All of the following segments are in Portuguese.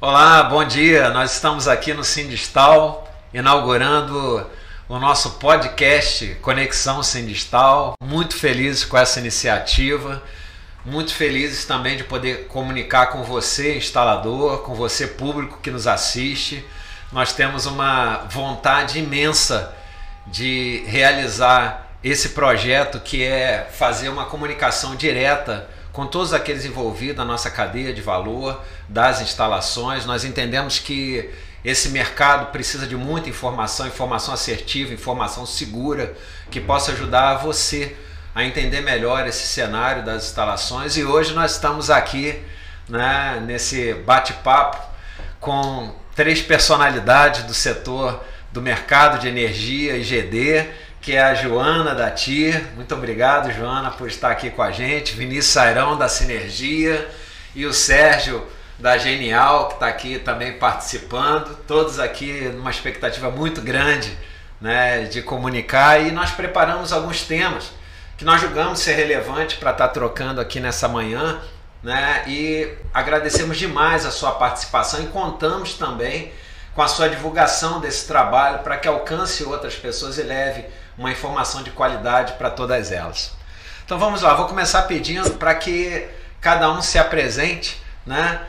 Olá, bom dia. Nós estamos aqui no Sindistal, inaugurando o nosso podcast Conexão Sindistal. Muito felizes com essa iniciativa, muito felizes também de poder comunicar com você, instalador, com você, público que nos assiste. Nós temos uma vontade imensa de realizar esse projeto, que é fazer uma comunicação direta com todos aqueles envolvidos na nossa cadeia de valor das instalações. Nós entendemos que esse mercado precisa de muita informação, informação assertiva, informação segura, que possa ajudar você a entender melhor esse cenário das instalações. E hoje nós estamos aqui, né, nesse bate-papo com 3 personalidades do setor do mercado de energia e GD, que é a Joana da TIR. Muito obrigado, Joana, por estar aqui com a gente. Vinícius Sairão, da Sinergia, e o Sérgio, da Genial, que está aqui também participando. Todos aqui numa expectativa muito grande, né, de comunicar. E nós preparamos alguns temas que nós julgamos ser relevantes para estar trocando aqui nessa manhã, né? E agradecemos demais a sua participação e contamos também com a sua divulgação desse trabalho para que alcance outras pessoas e leve uma informação de qualidade para todas elas. Então vamos lá, vou começar pedindo para que cada um se apresente, né,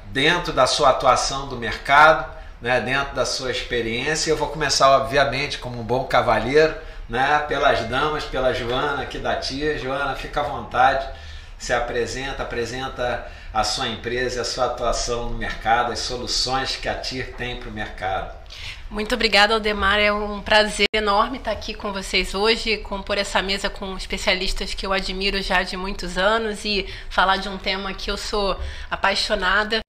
dentro da sua atuação do mercado, né, dentro da sua experiência. Eu vou começar, obviamente, como um bom cavalheiro, né, pelas damas, pela Joana aqui da TIR. Joana, fica à vontade, se apresenta a sua empresa e a sua atuação no mercado, as soluções que a TIR tem para o mercado. Muito obrigada, Aldemar. É um prazer enorme estar aqui com vocês hoje, compor essa mesa com especialistas que eu admiro já de muitos anos e falar de um tema que eu sou apaixonada.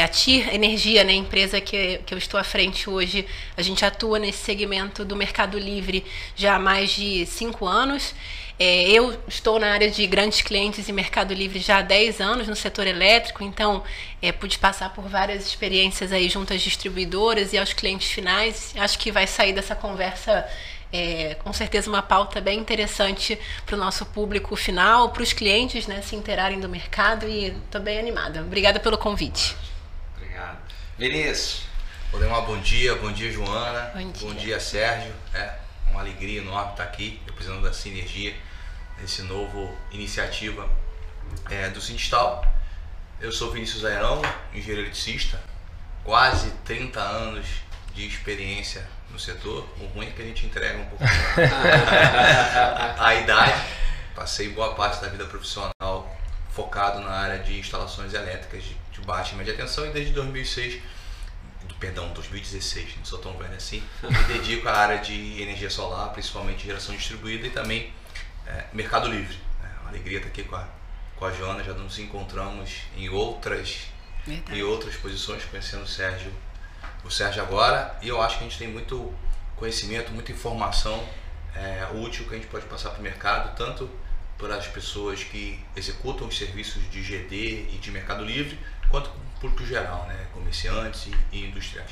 A TIR Energia, né, a empresa que eu estou à frente hoje, a gente atua nesse segmento do Mercado Livre já há mais de 5 anos. Eu estou na área de grandes clientes e Mercado Livre já há 10 anos no setor elétrico, então pude passar por várias experiências aí junto às distribuidoras e aos clientes finais. Acho que vai sair dessa conversa com certeza uma pauta bem interessante para o nosso público final, para os clientes, né, se interarem do mercado, e estou bem animada. Obrigada pelo convite. Obrigado. Vinícius. Bom dia, Joana. Bom dia, Sérgio. Uma alegria enorme estar aqui, representando da Sinergia, nesse novo iniciativa do Sindistal. Eu sou Vinícius Sairão, engenheiro eletricista, quase 30 anos de experiência no setor. O ruim é que a gente entrega um pouco a idade. Passei boa parte da vida profissional focado na área de instalações elétricas de baixa e média tensão, e desde 2016, não sou tão velho assim, me dedico à área de energia solar, principalmente geração distribuída, e também Mercado Livre. Uma alegria estar aqui com a Joana. Já nos encontramos em outras posições, conhecendo o Sérgio agora, e eu acho que a gente tem muito conhecimento, muita informação útil que a gente pode passar para o mercado, tanto para as pessoas que executam os serviços de GD e de Mercado Livre, quanto para o público geral, né, comerciantes e industriais.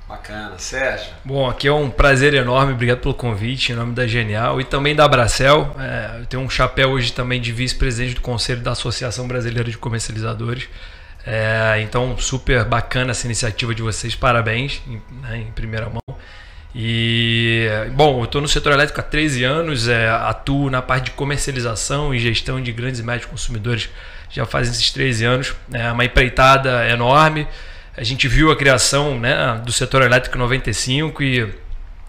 Bacana. Sérgio? Bom, aqui é um prazer enorme, obrigado pelo convite, em nome da Genial e também da Abracel. Eu tenho um chapéu hoje também de vice-presidente do Conselho da Associação Brasileira de Comercializadores. Então, super bacana essa iniciativa de vocês, parabéns, né, em primeira mão. E, bom, eu estou no setor elétrico há 13 anos, atuo na parte de comercialização e gestão de grandes e médios consumidores já faz esses 13 anos. É uma empreitada enorme. A gente viu a criação, né, do setor elétrico em 95 e,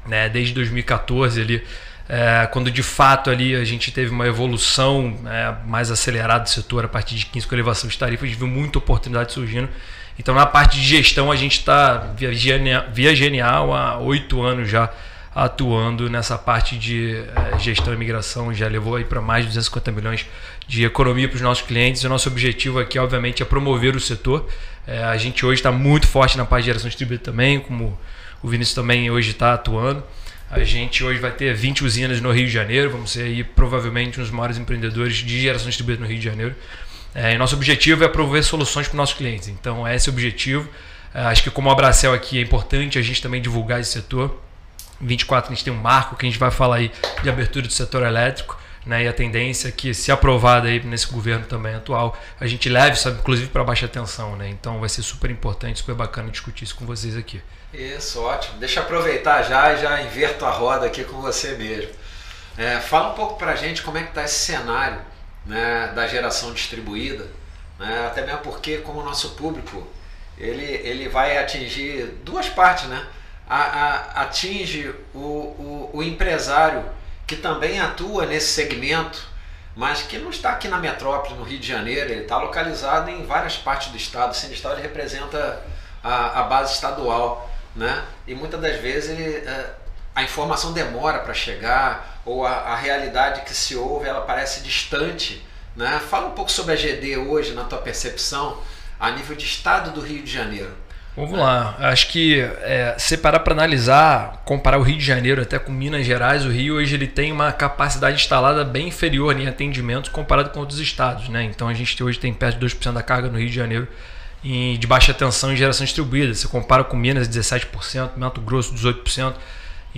né, desde 2014 ali, quando de fato ali a gente teve uma evolução mais acelerada do setor a partir de 15 com elevação de tarifas, a gente viu muita oportunidade surgindo. Então, na parte de gestão, a gente está via Genial há 8 anos já atuando nessa parte de gestão e migração. Já levou aí para mais de 250 milhões de economia para os nossos clientes. O nosso objetivo aqui, obviamente, é promover o setor. A gente hoje está muito forte na parte de geração distribuída também, como o Vinícius também hoje está atuando. A gente hoje vai ter 20 usinas no Rio de Janeiro, vamos ser aí provavelmente um dos maiores empreendedores de geração distribuída no Rio de Janeiro. E nosso objetivo é promover soluções para os nossos clientes. Então, esse é o objetivo. Acho que como a Abracel aqui é importante a gente também divulgar esse setor. Em 24 a gente tem um marco que a gente vai falar aí de abertura do setor elétrico, né? E a tendência é que, se aprovada aí nesse governo também atual, a gente leve isso, inclusive, para baixa tensão, né? Então vai ser super importante, super bacana discutir isso com vocês aqui. Isso, ótimo. Deixa eu aproveitar e já inverto a roda aqui com você mesmo. Fala um pouco para a gente como é que está esse cenário, né, da geração distribuída, né? Até mesmo porque, como o nosso público, ele vai atingir duas partes, né? Atinge o empresário que também atua nesse segmento, mas que não está aqui na metrópole, no Rio de Janeiro, ele está localizado em várias partes do estado. O Sindistal ele representa a base estadual, né? E muitas das vezes a informação demora para chegar, ou a realidade que se ouve ela parece distante, né? Fala um pouco sobre a GD hoje, na tua percepção, a nível de estado do Rio de Janeiro. Vamos lá, acho que se parar para analisar, comparar o Rio de Janeiro até com Minas Gerais, o Rio hoje ele tem uma capacidade instalada bem inferior em atendimentos comparado com outros estados, né? Então a gente hoje tem perto de 2% da carga no Rio de Janeiro de baixa tensão em geração distribuída. Você compara com Minas 17%, Mato Grosso 18%.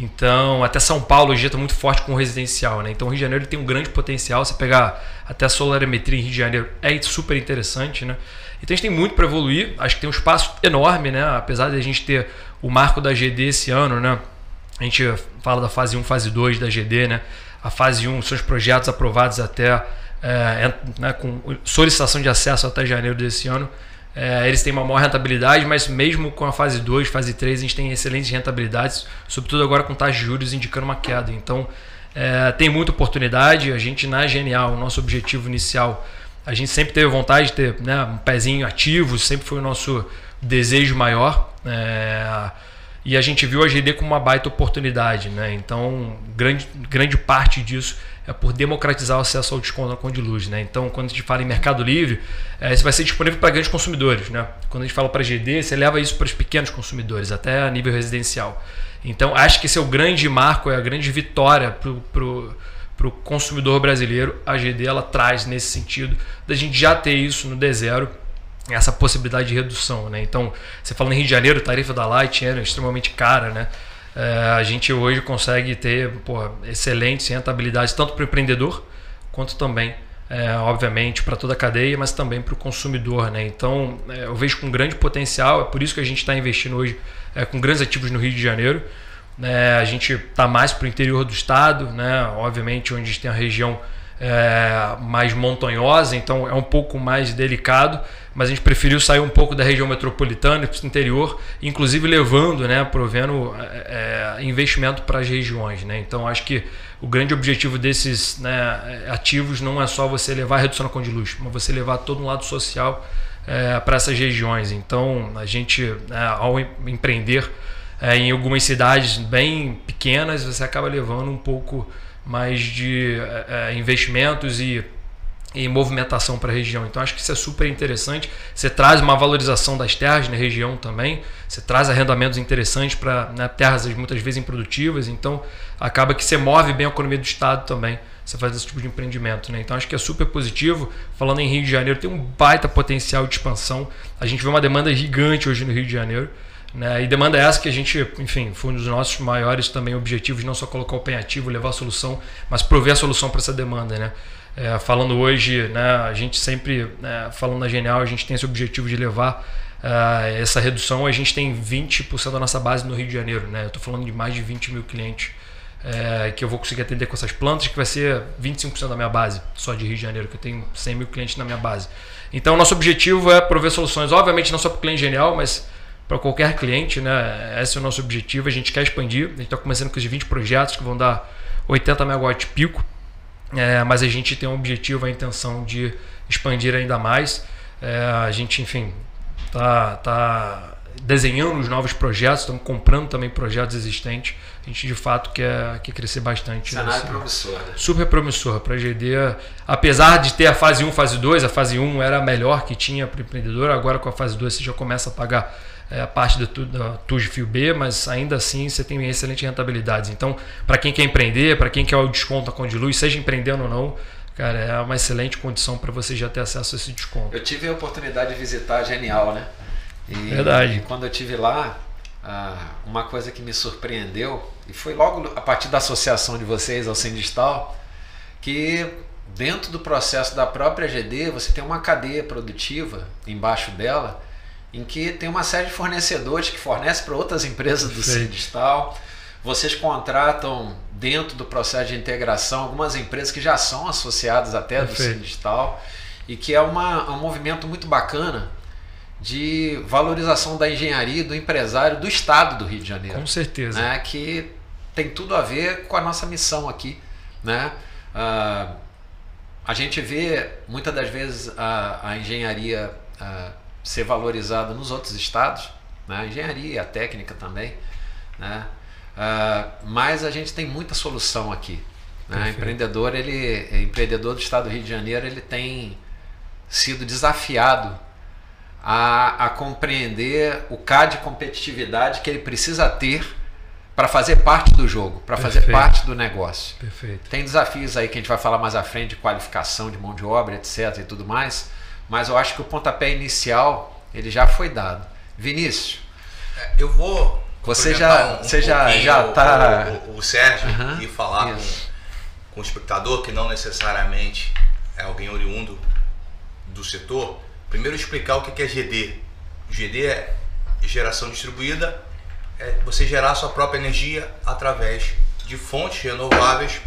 Então, até São Paulo hoje está muito forte com o residencial, né? Então o Rio de Janeiro ele tem um grande potencial. Você pegar até a solarimetria em Rio de Janeiro é super interessante, né? Então a gente tem muito para evoluir, acho que tem um espaço enorme, né? Apesar de a gente ter o marco da GD esse ano, né? A gente fala da fase 1, fase 2 da GD, né? A fase 1 são os projetos aprovados até né, com solicitação de acesso até janeiro desse ano. Eles têm uma maior rentabilidade, mas mesmo com a fase 2, fase 3, a gente tem excelentes rentabilidades, sobretudo agora com taxas de juros indicando uma queda. Então tem muita oportunidade. A gente na Genial, o nosso objetivo inicial, a gente sempre teve vontade de ter, né, um pezinho ativo, sempre foi o nosso desejo maior, e a gente viu a GD como uma baita oportunidade, né? Então grande parte disso é por democratizar o acesso ao desconto na conta de luz, né? Então quando a gente fala em Mercado Livre, isso vai ser disponível para grandes consumidores, né? Quando a gente fala para GD, você leva isso para os pequenos consumidores, até a nível residencial. Então acho que esse é o grande marco, é a grande vitória para o consumidor brasileiro. A GD ela traz nesse sentido da gente já ter isso no D0, essa possibilidade de redução, né? Então, você fala em Rio de Janeiro, a tarifa da Light era extremamente cara, né? A gente hoje consegue ter excelentes rentabilidades tanto para o empreendedor quanto também, obviamente, para toda a cadeia, mas também para o consumidor, né? Então, eu vejo com grande potencial. É por isso que a gente está investindo hoje com grandes ativos no Rio de Janeiro. A gente está mais para o interior do estado, né? Obviamente, onde a gente tem a região mais montanhosa, então é um pouco mais delicado, mas a gente preferiu sair um pouco da região metropolitana para o interior, inclusive levando, né, provendo investimento para as regiões, né? Então acho que o grande objetivo desses, né, ativos não é só você levar a redução na conta de luz, mas você levar todo um lado social para essas regiões. Então a gente, ao empreender em algumas cidades bem pequenas, você acaba levando um pouco mais de investimentos e movimentação para a região. Então acho que isso é super interessante. Você traz uma valorização das terras na região também, você traz arrendamentos interessantes para, né, terras muitas vezes improdutivas. Então acaba que você move bem a economia do estado também, você faz esse tipo de empreendimento, né? Então acho que é super positivo. Falando em Rio de Janeiro, tem um baita potencial de expansão. A gente vê uma demanda gigante hoje no Rio de Janeiro, né? E demanda essa que a gente, enfim, foi um dos nossos maiores também objetivos, não só colocar o bem ativo, levar a solução, mas prover a solução para essa demanda, né? Falando hoje, né, a gente sempre, falando na Genial, a gente tem esse objetivo de levar essa redução. A gente tem 20% da nossa base no Rio de Janeiro, né? Eu estou falando de mais de 20 mil clientes que eu vou conseguir atender com essas plantas, que vai ser 25% da minha base, só de Rio de Janeiro, que eu tenho 100 mil clientes na minha base. Então, nosso objetivo é prover soluções, obviamente não só para o cliente Genial, mas para qualquer cliente, né? Esse é o nosso objetivo. A gente quer expandir, a gente está começando com esses 20 projetos que vão dar 80 megawatts pico, mas a gente tem um objetivo, a intenção de expandir ainda mais. A gente, enfim, tá desenhando os novos projetos, estamos comprando também projetos existentes. A gente de fato quer crescer bastante. Cenário promissor, né? Super promissor para a GD. Apesar de ter a fase 1, fase 2, a fase 1 era a melhor que tinha para o empreendedor. Agora com a fase 2 você já começa a pagar a parte da TUJ Fio B, mas ainda assim você tem excelentes rentabilidades. Então, para quem quer empreender, para quem quer o desconto na conta de luz, seja empreendendo ou não, cara, é uma excelente condição para você já ter acesso a esse desconto. Eu tive a oportunidade de visitar a Genial, né? Verdade. E quando eu estive lá, uma coisa que me surpreendeu, e foi logo a partir da associação de vocês ao Sindistal, que dentro do processo da própria GD você tem uma cadeia produtiva embaixo dela, em que tem uma série de fornecedores que fornecem para outras empresas do Sindistal. Vocês contratam dentro do processo de integração algumas empresas que já são associadas até do Sindistal, e que é um movimento muito bacana de valorização da engenharia, do empresário, do estado do Rio de Janeiro. Com certeza. Né? Que tem tudo a ver com a nossa missão aqui. Né? A gente vê muitas das vezes a engenharia ser valorizada nos outros estados, né? A engenharia, a técnica também, né? Mas a gente tem muita solução aqui, né? Empreendedor do estado do Rio de Janeiro, ele tem sido desafiado a compreender o CAD de competitividade que ele precisa ter para fazer parte do jogo, para fazer parte do negócio. Tem desafios aí que a gente vai falar mais à frente, de qualificação de mão de obra, etc. e tudo mais, mas eu acho que o pontapé inicial ele já foi dado. Vinícius, eu vou... Você já está... O Sérgio e falar com o espectador, que não necessariamente é alguém oriundo do setor. Primeiro explicar o que é GD. GD é geração distribuída, é você gerar a sua própria energia através de fontes renováveis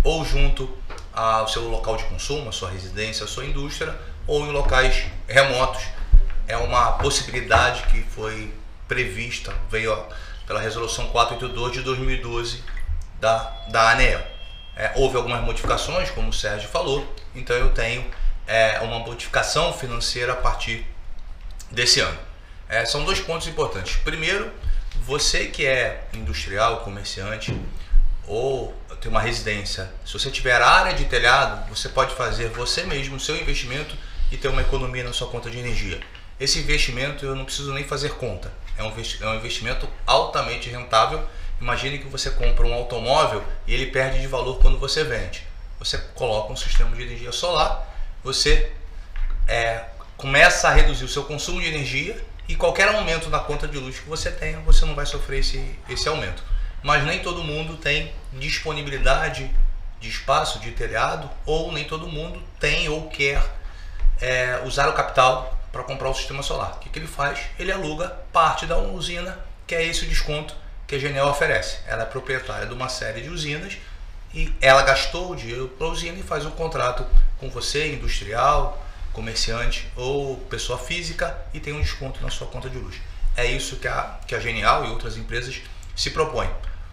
ou junto ao seu local de consumo, a sua residência, a sua indústria, ou em locais remotos. É uma possibilidade que foi prevista, veio pela resolução 482 de 2012 da ANEEL. Houve algumas modificações, como o Sérgio falou, então eu tenho uma modificação financeira a partir desse ano. São dois pontos importantes. Primeiro, você que é industrial, comerciante ou tem uma residência, se você tiver área de telhado, você pode fazer você mesmo o seu investimento e ter uma economia na sua conta de energia. Esse investimento eu não preciso nem fazer conta, é um investimento altamente rentável. Imagine que você compra um automóvel e ele perde de valor quando você vende. Você coloca um sistema de energia solar, você começa a reduzir o seu consumo de energia, e qualquer aumento na conta de luz que você tenha, você não vai sofrer esse aumento. Mas nem todo mundo tem disponibilidade de espaço, de telhado, ou nem todo mundo tem ou quer usar o capital para comprar o sistema solar. O que ele faz? Ele aluga parte da usina, que é esse o desconto que a GNEL oferece. Ela é proprietária de uma série de usinas e ela gastou o dinheiro para a usina e faz um contrato com você, industrial, comerciante ou pessoa física, e tem um desconto na sua conta de luz. É isso que a GNEL e outras empresas se propõem.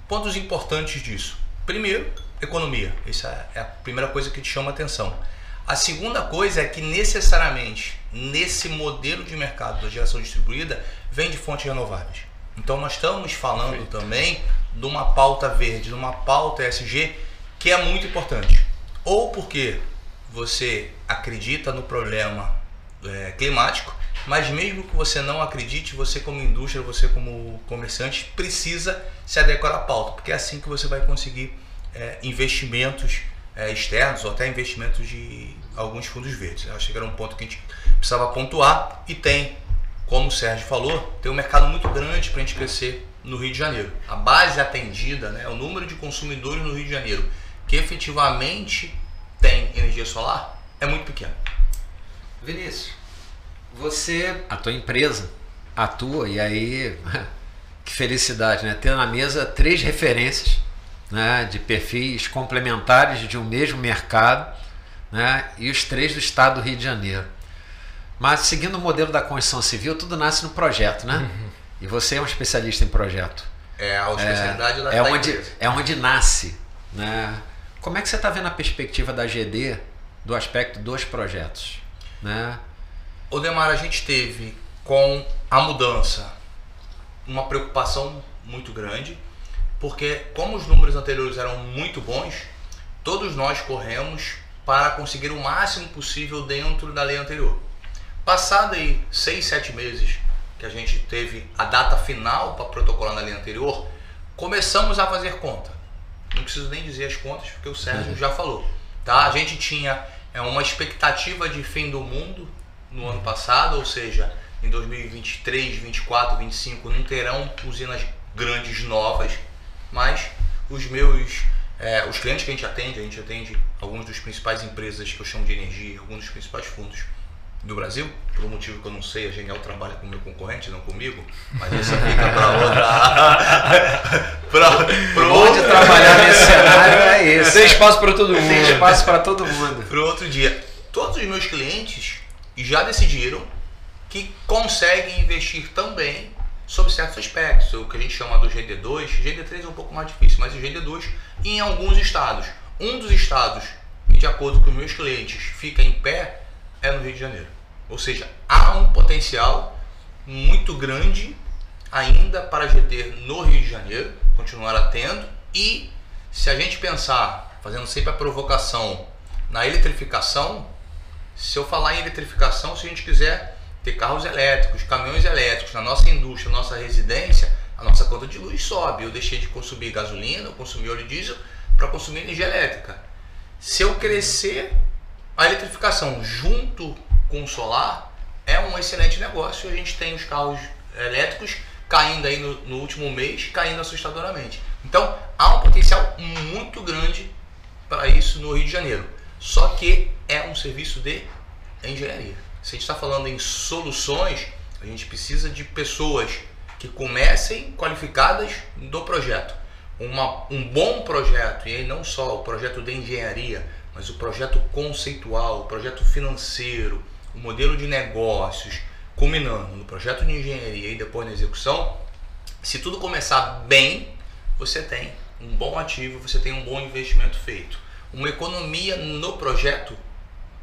Pontos importantes disso. Primeiro, economia. Essa é a primeira coisa que te chama a atenção. A segunda coisa é que necessariamente nesse modelo de mercado da geração distribuída vem de fontes renováveis. Então nós estamos falando também de uma pauta verde, de uma pauta ESG, que é muito importante. Ou porque você acredita no problema climático, mas mesmo que você não acredite, você como indústria, você como comerciante, precisa se adequar à pauta, porque é assim que você vai conseguir investimentos externos ou até investimentos de alguns fundos verdes. Eu acho que era um ponto que a gente precisava pontuar, e tem, como o Sérgio falou, tem um mercado muito grande para a gente crescer no Rio de Janeiro. A base atendida, o número de consumidores no Rio de Janeiro que efetivamente tem energia solar é muito pequeno. Vinícius, a tua empresa atua, e aí que felicidade, né? Ter na mesa 3 referências, né, de perfis complementares de um mesmo mercado, né, e os 3 do estado do Rio de Janeiro. Mas seguindo o modelo da construção civil, tudo nasce no projeto, né? E você é um especialista em projeto. A especialidade da empresa. É onde nasce, né? Como é que você está vendo a perspectiva da GD do aspecto dos projetos, né? Odemar, a gente teve com a mudança uma preocupação muito grande, porque como os números anteriores eram muito bons, todos nós corremos para conseguir o máximo possível dentro da lei anterior. Passado aí 6, 7 meses que a gente teve a data final para protocolar na lei anterior, começamos a fazer conta. Não preciso nem dizer as contas, porque o Sérgio já falou. Tá? A gente tinha uma expectativa de fim do mundo no ano passado, ou seja, em 2023, 2024, 2025 não terão usinas grandes novas, mas os meus Os clientes que a gente atende algumas das principais empresas que eu chamo de energia, alguns dos principais fundos do Brasil, por um motivo que eu não sei, a Genial trabalha com o meu concorrente, não comigo, mas isso fica para outra. Onde trabalhar nesse cenário é esse. Tem espaço para todo mundo. Tem espaço para todo mundo. Para outro dia. Todos os meus clientes já decidiram que conseguem investir também sobre certos aspectos, o que a gente chama do GD2, GD3 é um pouco mais difícil, mas o GD2 em alguns estados. Um dos estados, de acordo com os meus clientes, fica em pé é no Rio de Janeiro. Ou seja, há um potencial muito grande ainda para GT no Rio de Janeiro, continuar tendo, e se a gente pensar, fazendo sempre a provocação, na eletrificação, se eu falar em eletrificação, se a gente quiser ter carros elétricos, caminhões elétricos na nossa indústria, na nossa residência, a nossa conta de luz sobe. Eu deixei de consumir gasolina, eu consumi óleo diesel para consumir energia elétrica. Se eu crescer a eletrificação junto com o solar, é um excelente negócio. A gente tem os carros elétricos caindo aí no último mês, caindo assustadoramente. Então, há um potencial muito grande para isso no Rio de Janeiro. Só que é um serviço de engenharia. Se a gente está falando em soluções, a gente precisa de pessoas que comecem qualificadas do projeto. Um bom projeto, e aí não só o projeto de engenharia, mas o projeto conceitual, o projeto financeiro, o modelo de negócios, culminando no projeto de engenharia e depois na execução. Se tudo começar bem, você tem um bom ativo, você tem um bom investimento feito. Uma economia no projeto,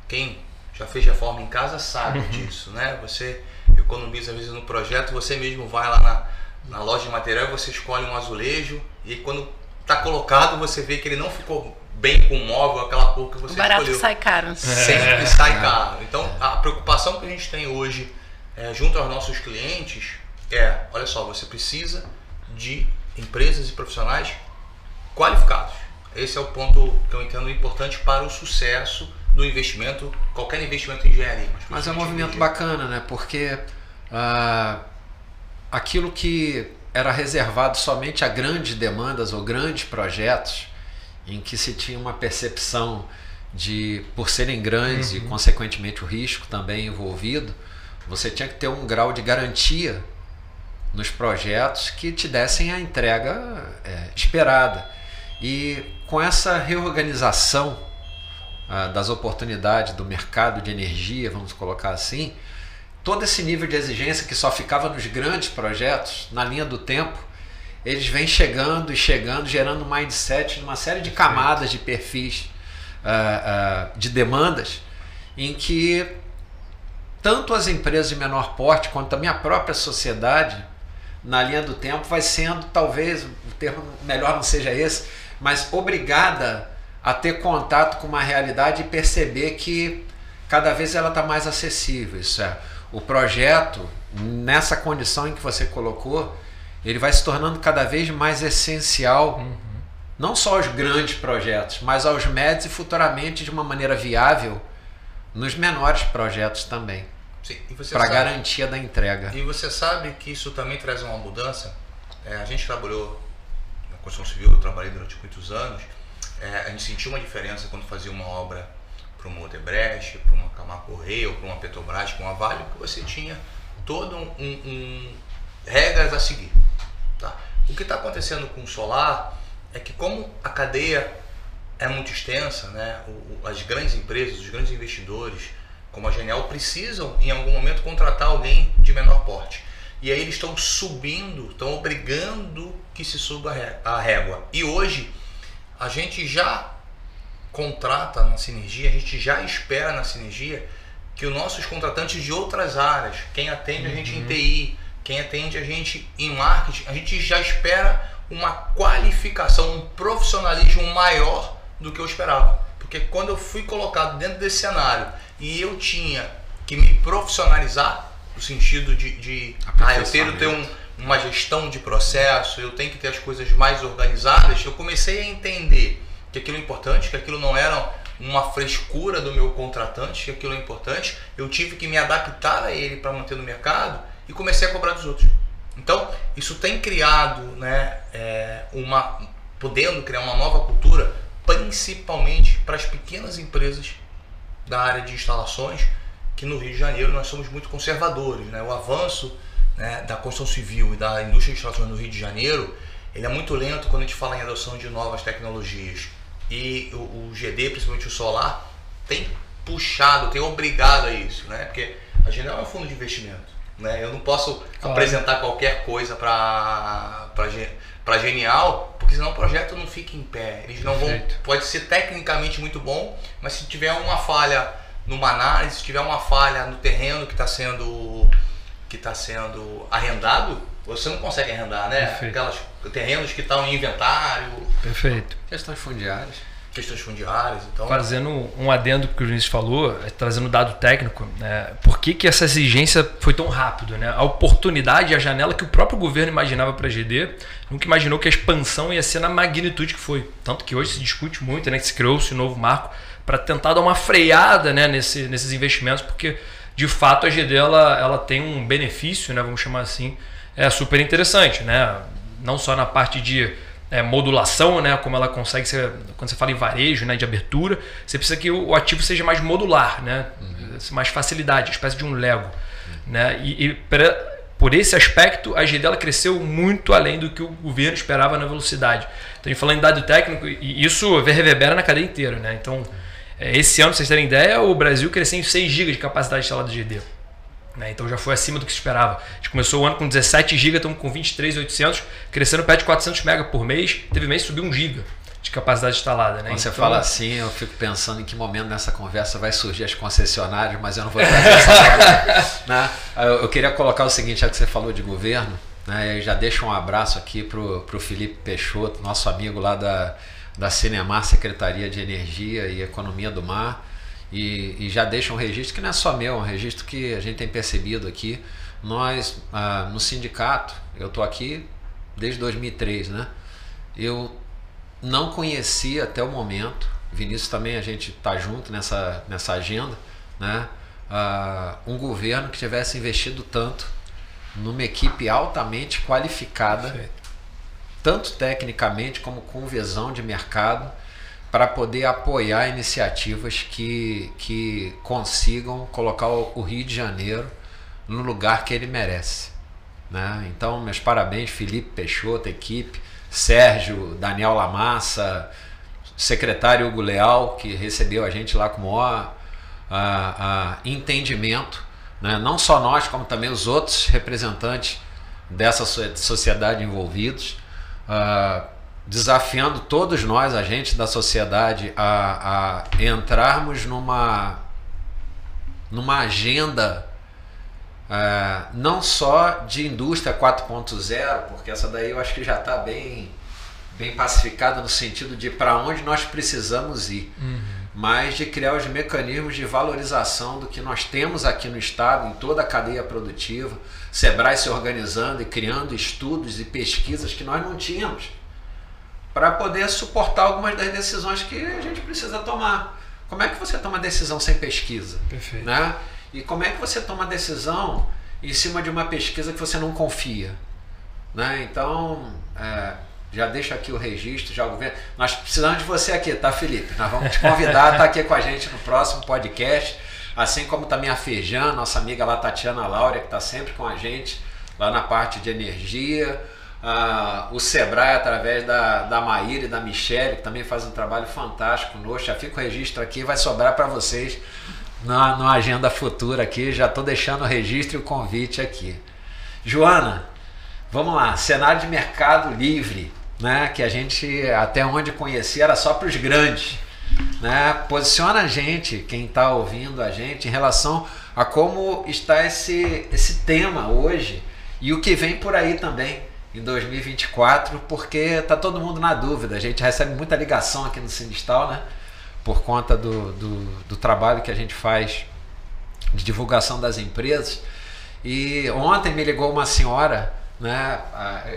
quem já fez reforma em casa sabe disso, né? Você economiza às vezes no projeto, você mesmo vai lá na loja de material, você escolhe um azulejo e aí, quando está colocado, você vê que ele não ficou bem com o móvel, aquela cor que você escolheu. O barato sai caro. Sempre sai caro. Então, a preocupação que a gente tem hoje junto aos nossos clientes olha só, você precisa de empresas e profissionais qualificados. Esse é o ponto que eu entendo importante para o sucesso do investimento, qualquer investimento em engenharia. Mas é um movimento bacana, né? Porque aquilo que era reservado somente a grandes demandas ou grandes projetos, em que se tinha uma percepção de, por serem grandes e consequentemente o risco também envolvido, você tinha que ter um grau de garantia nos projetos que te dessem a entrega esperada. E com essa reorganização das oportunidades do mercado de energia, vamos colocar assim, todo esse nível de exigência que só ficava nos grandes projetos, na linha do tempo, eles vêm chegando e chegando, gerando um mindset, uma série de camadas de perfis de demandas, em que tanto as empresas de menor porte quanto também a própria sociedade, na linha do tempo, vai sendo, talvez, o termo melhor não seja esse, mas obrigada a ter contato com uma realidade e perceber que cada vez ela está mais acessível. Isso o projeto, nessa condição em que você colocou, ele vai se tornando cada vez mais essencial, não só aos grandes projetos, mas aos médios e futuramente de uma maneira viável nos menores projetos também, para garantia da entrega. E você sabe que isso também traz uma mudança. A gente trabalhou na construção civil, eu trabalhei durante muitos anos. A gente sentiu uma diferença quando fazia uma obra para uma Odebrecht, para uma Camargo Correia ou para uma Petrobras, para uma Vale, que você tinha todo regras a seguir. Tá? O que está acontecendo com o solar é que, como a cadeia é muito extensa, né, as grandes empresas, os grandes investidores, como a Genial, precisam em algum momento contratar alguém de menor porte. E aí eles estão subindo, estão obrigando que se suba a régua. E hoje a gente já contrata na Sinergia, a gente já espera na Sinergia que os nossos contratantes de outras áreas, quem atende a gente em TI, quem atende a gente em marketing, a gente já espera uma qualificação, um profissionalismo maior do que eu esperava. Porque quando eu fui colocado dentro desse cenário e eu tinha que me profissionalizar, no sentido eu ter uma gestão de processo, eu tenho que ter as coisas mais organizadas, eu comecei a entender que aquilo é importante, que aquilo não era uma frescura do meu contratante, que aquilo é importante, eu tive que me adaptar a ele para manter no mercado e comecei a cobrar dos outros. Então, isso tem criado, né, podendo criar uma nova cultura, principalmente para as pequenas empresas da área de instalações, que no Rio de Janeiro nós somos muito conservadores, né? O avanço, né, da construção civil e da indústria de instalações no Rio de Janeiro, ele é muito lento quando a gente fala em adoção de novas tecnologias. E o GD, principalmente o solar, tem puxado, tem obrigado a isso, né? Porque a Genial é um fundo de investimento, né? Eu não posso apresentar qualquer coisa para Genial, porque senão o projeto não fica em pé. Eles não vão, pode ser tecnicamente muito bom, mas se tiver uma falha numa análise, se tiver uma falha no terreno que está sendo arrendado, você não consegue arrendar, né? Aquelas terrenos que estão em inventário. Perfeito. Questões fundiárias. Então... Fazendo um adendo que o Vinícius falou, trazendo dado técnico, por que essa exigência foi tão rápido? Né? A oportunidade, a janela que o próprio governo imaginava para a GD, nunca imaginou que a expansão ia ser na magnitude que foi. Tanto que hoje se discute muito, né, que se criou esse novo marco para tentar dar uma freada, né, nesses investimentos, porque de fato a GD ela tem um benefício, né, vamos chamar assim, super interessante. Né? Não só na parte de modulação, né, como ela consegue ser, quando você fala em varejo, né, de abertura, você precisa que o ativo seja mais modular, né, mais facilidade, espécie de um Lego, né, por esse aspecto a GD ela cresceu muito além do que o governo esperava na velocidade. Então, falando em dado técnico, e isso reverbera na cadeia inteira, né? Então, esse ano, pra vocês terem ideia, o Brasil cresceu em 6 GB de capacidade instalada de GD. Então já foi acima do que se esperava. A gente começou o ano com 17 GB, estamos com 23.800, crescendo perto de 400 MB por mês. Teve mês que subiu 1 GB de capacidade instalada. Né? Quando você fala assim, eu fico pensando em que momento nessa conversa vai surgir as concessionárias, mas eu não vou trazer essa palavra, né? Eu queria colocar o seguinte, já que você falou de governo, né? Eu já deixo um abraço aqui para o Felipe Peixoto, nosso amigo lá da Cinemar, Secretaria de Energia e Economia do Mar. E já deixa um registro que não é só meu, é um registro que a gente tem percebido aqui. Nós, no sindicato, eu estou aqui desde 2003, né? Eu não conhecia até o momento, Vinícius também, a gente está junto nessa agenda, né? Um governo que tivesse investido tanto numa equipe altamente qualificada, tanto tecnicamente como com visão de mercado, para poder apoiar iniciativas que consigam colocar o Rio de Janeiro no lugar que ele merece, né? Então, meus parabéns, Felipe Peixoto, equipe, Sérgio, Daniel Lamassa, secretário Hugo Leal, que recebeu a gente lá com o maior entendimento, né? Não só nós, como também os outros representantes dessa sociedade envolvidos, desafiando todos nós, agentes da sociedade, a entrarmos numa agenda não só de indústria 4.0, porque essa daí eu acho que já está bem pacificada no sentido de para onde nós precisamos ir, mas de criar os mecanismos de valorização do que nós temos aqui no estado, em toda a cadeia produtiva, Sebrae se organizando e criando estudos e pesquisas que nós não tínhamos, para poder suportar algumas das decisões que a gente precisa tomar. Como é que você toma decisão sem pesquisa? Perfeito. Né? E como é que você toma decisão em cima de uma pesquisa que você não confia? Né? Então, já deixa aqui o registro, já o governo. Nós precisamos de você aqui, tá, Felipe? Nós vamos te convidar a estar aqui com a gente no próximo podcast, assim como também a Feijão, nossa amiga lá, Tatiana Laura, que está sempre com a gente lá na parte de energia. O Sebrae, através da Maíra e da Michele, que também faz um trabalho fantástico conosco. Já fica o registro aqui, vai sobrar para vocês na agenda futura aqui. Já estou deixando o registro e o convite aqui. Joana, vamos lá, cenário de mercado livre, né? Que a gente, até onde conhecia, era só para os grandes, né? Posiciona a gente, quem está ouvindo a gente, em relação a como está esse tema hoje e o que vem por aí também em 2024, porque está todo mundo na dúvida. A gente recebe muita ligação aqui no Sindistal, né? Por conta do trabalho que a gente faz de divulgação das empresas. E ontem me ligou uma senhora, né?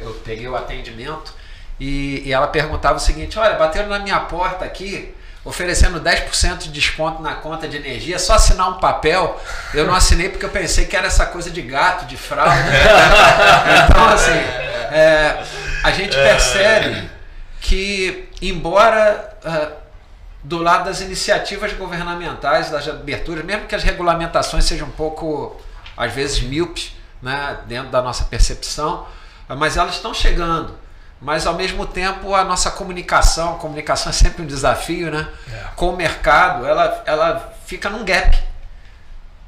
Eu peguei o atendimento e ela perguntava o seguinte: olha, bateram na minha porta aqui oferecendo 10% de desconto na conta de energia, só assinar um papel. Eu não assinei porque eu pensei que era essa coisa de gato, de fralda. Então, assim, a gente percebe que, embora do lado das iniciativas governamentais, das aberturas, mesmo que as regulamentações sejam um pouco, às vezes, míopes, né, dentro da nossa percepção, mas elas estão chegando. Mas, ao mesmo tempo, a nossa comunicação é sempre um desafio, né? Com o mercado, ela fica num gap,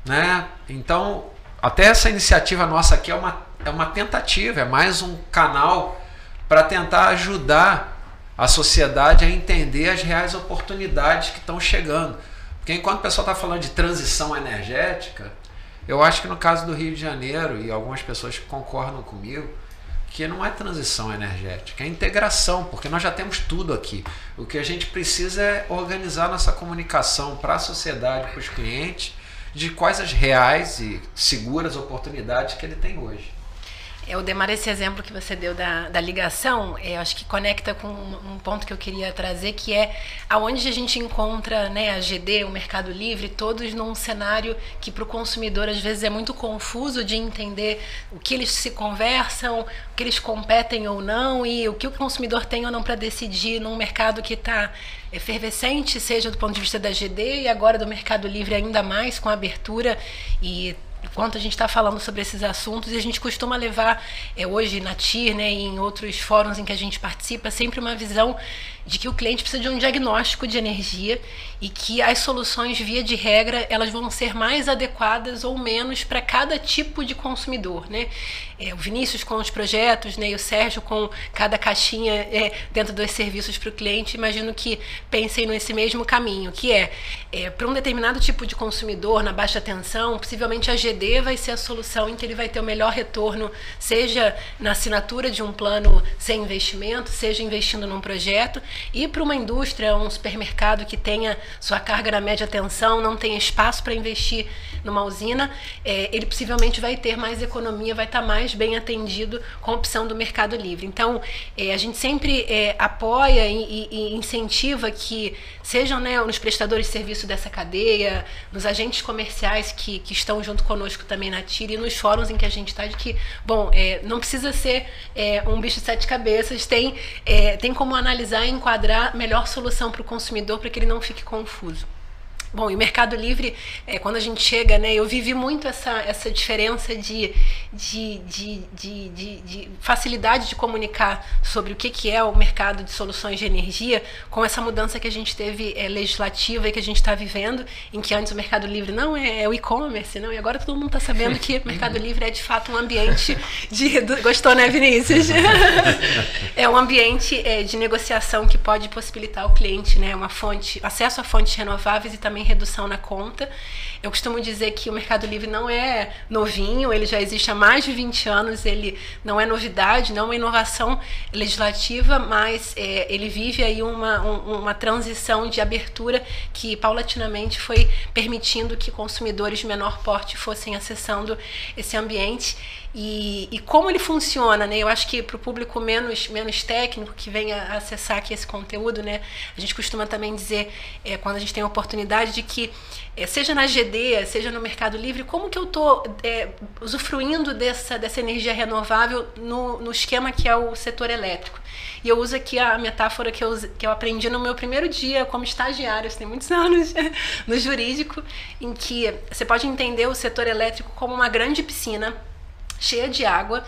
né? Então, até essa iniciativa nossa aqui é uma tentativa, é mais um canal para tentar ajudar a sociedade a entender as reais oportunidades que estão chegando. Porque enquanto o pessoal está falando de transição energética, eu acho que no caso do Rio de Janeiro, e algumas pessoas concordam comigo, que não é transição energética, é integração, porque nós já temos tudo aqui. O que a gente precisa é organizar nossa comunicação para a sociedade, para os clientes, de quais as reais e seguras oportunidades que ele tem hoje. Demar, esse exemplo que você deu da ligação, acho que conecta com um ponto que eu queria trazer, que é aonde a gente encontra, né, a GD, o Mercado Livre, todos num cenário que para o consumidor às vezes é muito confuso de entender o que eles se conversam, o que eles competem ou não, e o que o consumidor tem ou não para decidir num mercado que está efervescente, seja do ponto de vista da GD e agora do Mercado Livre ainda mais com a abertura. E enquanto a gente está falando sobre esses assuntos, e a gente costuma levar hoje na TIR, né, e em outros fóruns em que a gente participa, sempre uma visão de que o cliente precisa de um diagnóstico de energia e que as soluções, via de regra, elas vão ser mais adequadas ou menos para cada tipo de consumidor, né? O Vinícius com os projetos, né, e o Sérgio com cada caixinha dentro dos serviços para o cliente, imagino que pensem nesse mesmo caminho, que para um determinado tipo de consumidor, na baixa tensão, possivelmente a GD vai ser a solução em que ele vai ter o melhor retorno, seja na assinatura de um plano sem investimento, seja investindo num projeto. E para uma indústria, um supermercado que tenha sua carga na média tensão, não tenha espaço para investir numa usina, ele possivelmente vai ter mais economia, vai estar mais bem atendido com a opção do Mercado Livre. Então, a gente sempre apoia e incentiva que sejam, né, nos prestadores de serviço dessa cadeia, nos agentes comerciais que estão junto conosco também na TIR e nos fóruns em que a gente está, de que, bom, não precisa ser um bicho de 7 cabeças, tem como analisar e enquadrar a melhor solução para o consumidor para que ele não fique confuso. Bom, e o Mercado Livre, quando a gente chega, né, eu vivi muito essa diferença de facilidade de comunicar sobre o que é o mercado de soluções de energia, com essa mudança que a gente teve legislativa e que a gente está vivendo, em que antes o Mercado Livre não é o e-commerce, não, e agora todo mundo está sabendo que o Mercado Livre é de fato um ambiente gostou, né, Vinícius? É um ambiente de negociação que pode possibilitar ao cliente, né, acesso a fontes renováveis e também redução na conta. Eu costumo dizer que o Mercado Livre não é novinho, ele já existe há mais de 20 anos, ele não é novidade, não é uma inovação legislativa, mas ele vive aí uma transição de abertura que paulatinamente foi permitindo que consumidores de menor porte fossem acessando esse ambiente. E como ele funciona, né? Eu acho que para o público menos técnico que venha acessar aqui esse conteúdo, né? A gente costuma também dizer, quando a gente tem a oportunidade, de que seja na GD, seja no Mercado Livre, como que eu estou usufruindo dessa energia renovável no esquema que é o setor elétrico. E eu uso aqui a metáfora que eu aprendi no meu primeiro dia como estagiária, tem muitos anos, no jurídico, em que você pode entender o setor elétrico como uma grande piscina cheia de água,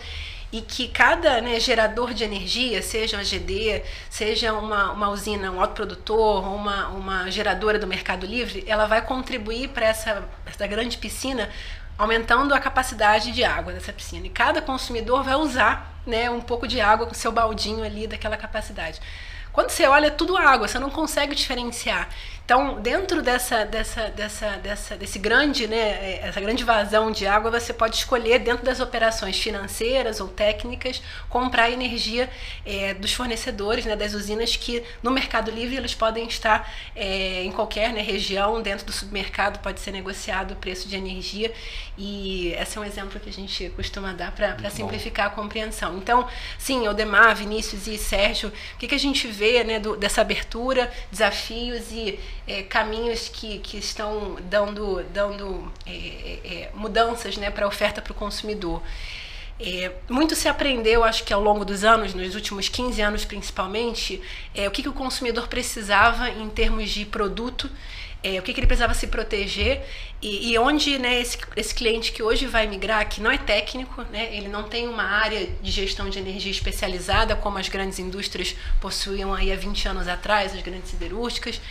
e que cada, né, gerador de energia, seja uma GD, seja uma usina, um autoprodutor, uma geradora do Mercado Livre, ela vai contribuir para essa grande piscina, aumentando a capacidade de água dessa piscina. E cada consumidor vai usar, né, um pouco de água com seu baldinho ali daquela capacidade. Quando você olha, é tudo água, você não consegue diferenciar. Então, dentro desse grande, né, essa grande vazão de água, você pode escolher, dentro das operações financeiras ou técnicas, comprar energia dos fornecedores, né, das usinas, que no Mercado Livre eles podem estar em qualquer, né, região, dentro do supermercado pode ser negociado o preço de energia, e esse é um exemplo que a gente costuma dar para simplificar a compreensão. Então, sim, Odemar, Vinícius e Sérgio, o que a gente vê, né, dessa abertura, desafios e caminhos que estão dando mudanças, né, para a oferta para o consumidor. Muito se aprendeu, acho que ao longo dos anos, nos últimos 15 anos principalmente, o que o consumidor precisava em termos de produto, o que ele precisava se proteger e onde, né, esse cliente que hoje vai migrar, que não é técnico, né, ele não tem uma área de gestão de energia especializada como as grandes indústrias possuíam aí há 20 anos atrás, as grandes siderúrgicas.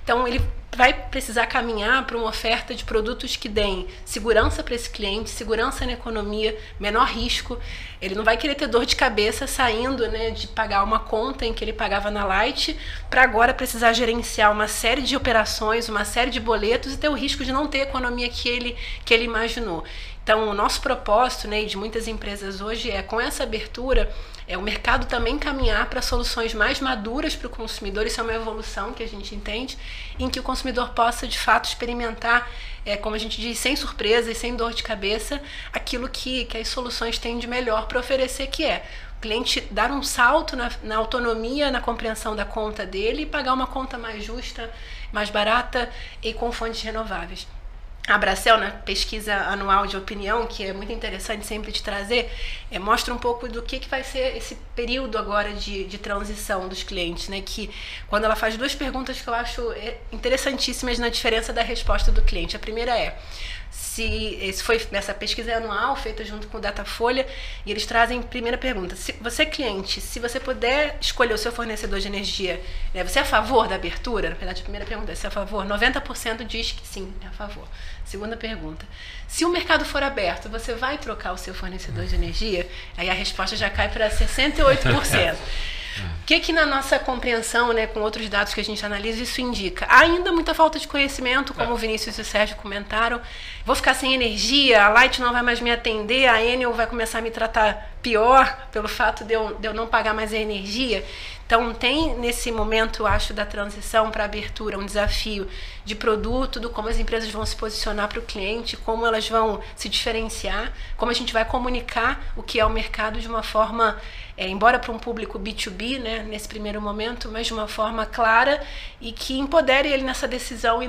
Então ele vai precisar caminhar para uma oferta de produtos que deem segurança para esse cliente, segurança na economia, menor risco. Ele não vai querer ter dor de cabeça saindo, né, de pagar uma conta em que ele pagava na Light para agora precisar gerenciar uma série de operações, uma série de boletos e ter o risco de não ter a economia que ele imaginou. Então, o nosso propósito, né, e de muitas empresas hoje com essa abertura, o mercado também caminhar para soluções mais maduras para o consumidor. Isso é uma evolução que a gente entende, em que o consumidor possa, de fato, experimentar, como a gente diz, sem surpresa e sem dor de cabeça, aquilo que as soluções têm de melhor para oferecer, que é o cliente dar um salto na autonomia, na compreensão da conta dele e pagar uma conta mais justa, mais barata e com fontes renováveis. A Bracel, na pesquisa anual de opinião, que é muito interessante sempre de trazer, mostra um pouco do que vai ser esse período agora de transição dos clientes, né? Que quando ela faz duas perguntas que eu acho interessantíssimas na diferença da resposta do cliente. A primeira esse foi nessa pesquisa anual feita junto com o Datafolha, e eles trazem primeira pergunta: se você cliente, se você puder escolher o seu fornecedor de energia, né, você é a favor da abertura? Na verdade, a primeira pergunta é: você é a favor? 90% diz que sim, é a favor. Segunda pergunta: se o mercado for aberto, você vai trocar o seu fornecedor de energia? Aí a resposta já cai para 68%. O que na nossa compreensão, né, com outros dados que a gente analisa, isso indica? Há ainda muita falta de conhecimento, como o Vinícius e o Sérgio comentaram. Vou ficar sem energia, a Light não vai mais me atender, a Enel vai começar a me tratar pior pelo fato de eu não pagar mais a energia. Então tem nesse momento, acho, da transição para a abertura, um desafio de produto, do como as empresas vão se posicionar para o cliente, como elas vão se diferenciar, como a gente vai comunicar o que é o mercado de uma forma, embora para um público B2B, né, nesse primeiro momento, mas de uma forma clara e que empodere ele nessa decisão e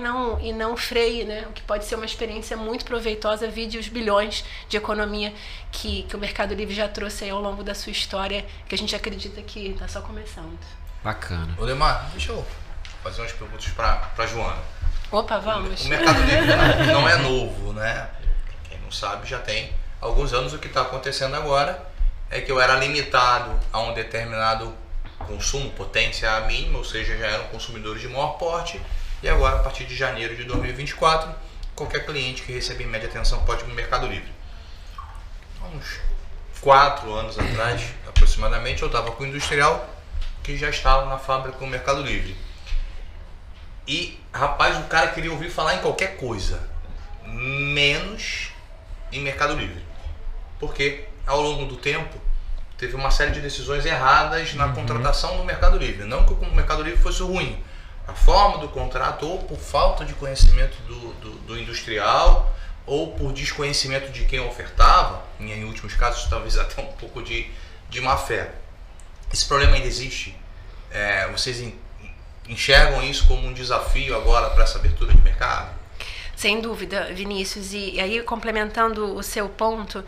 não freie, né, o que pode ser uma experiência muito proveitosa, vide os bilhões de economia que o Mercado Livre já trouxe aí ao longo da sua história, que a gente acredita que está só começando. Bacana. Ô Lemar, deixa eu fazer umas perguntas para Joana. Opa, vamos. O Mercado Livre não é novo, né? Quem não sabe, já tem alguns anos. O que está acontecendo agora é que eu era limitado a um determinado consumo, potência mínima, ou seja, já eram consumidores de maior porte, e agora, a partir de janeiro de 2024, qualquer cliente que receber média atenção pode ir no Mercado Livre. Uns 4 anos atrás, aproximadamente, eu estava com o industrial que já estava na fábrica com o Mercado Livre. E, rapaz, o cara queria ouvir falar em qualquer coisa, menos em Mercado Livre. Porque, ao longo do tempo, teve uma série de decisões erradas na contratação no Mercado Livre. Não que o Mercado Livre fosse ruim. A forma do contrato, ou por falta de conhecimento do industrial, ou por desconhecimento de quem ofertava, em últimos casos, talvez até um pouco de má fé. Esse problema ainda existe? Vocês enxergam isso como um desafio agora para essa abertura de mercado? Sem dúvida, Vinícius. E aí, complementando o seu ponto,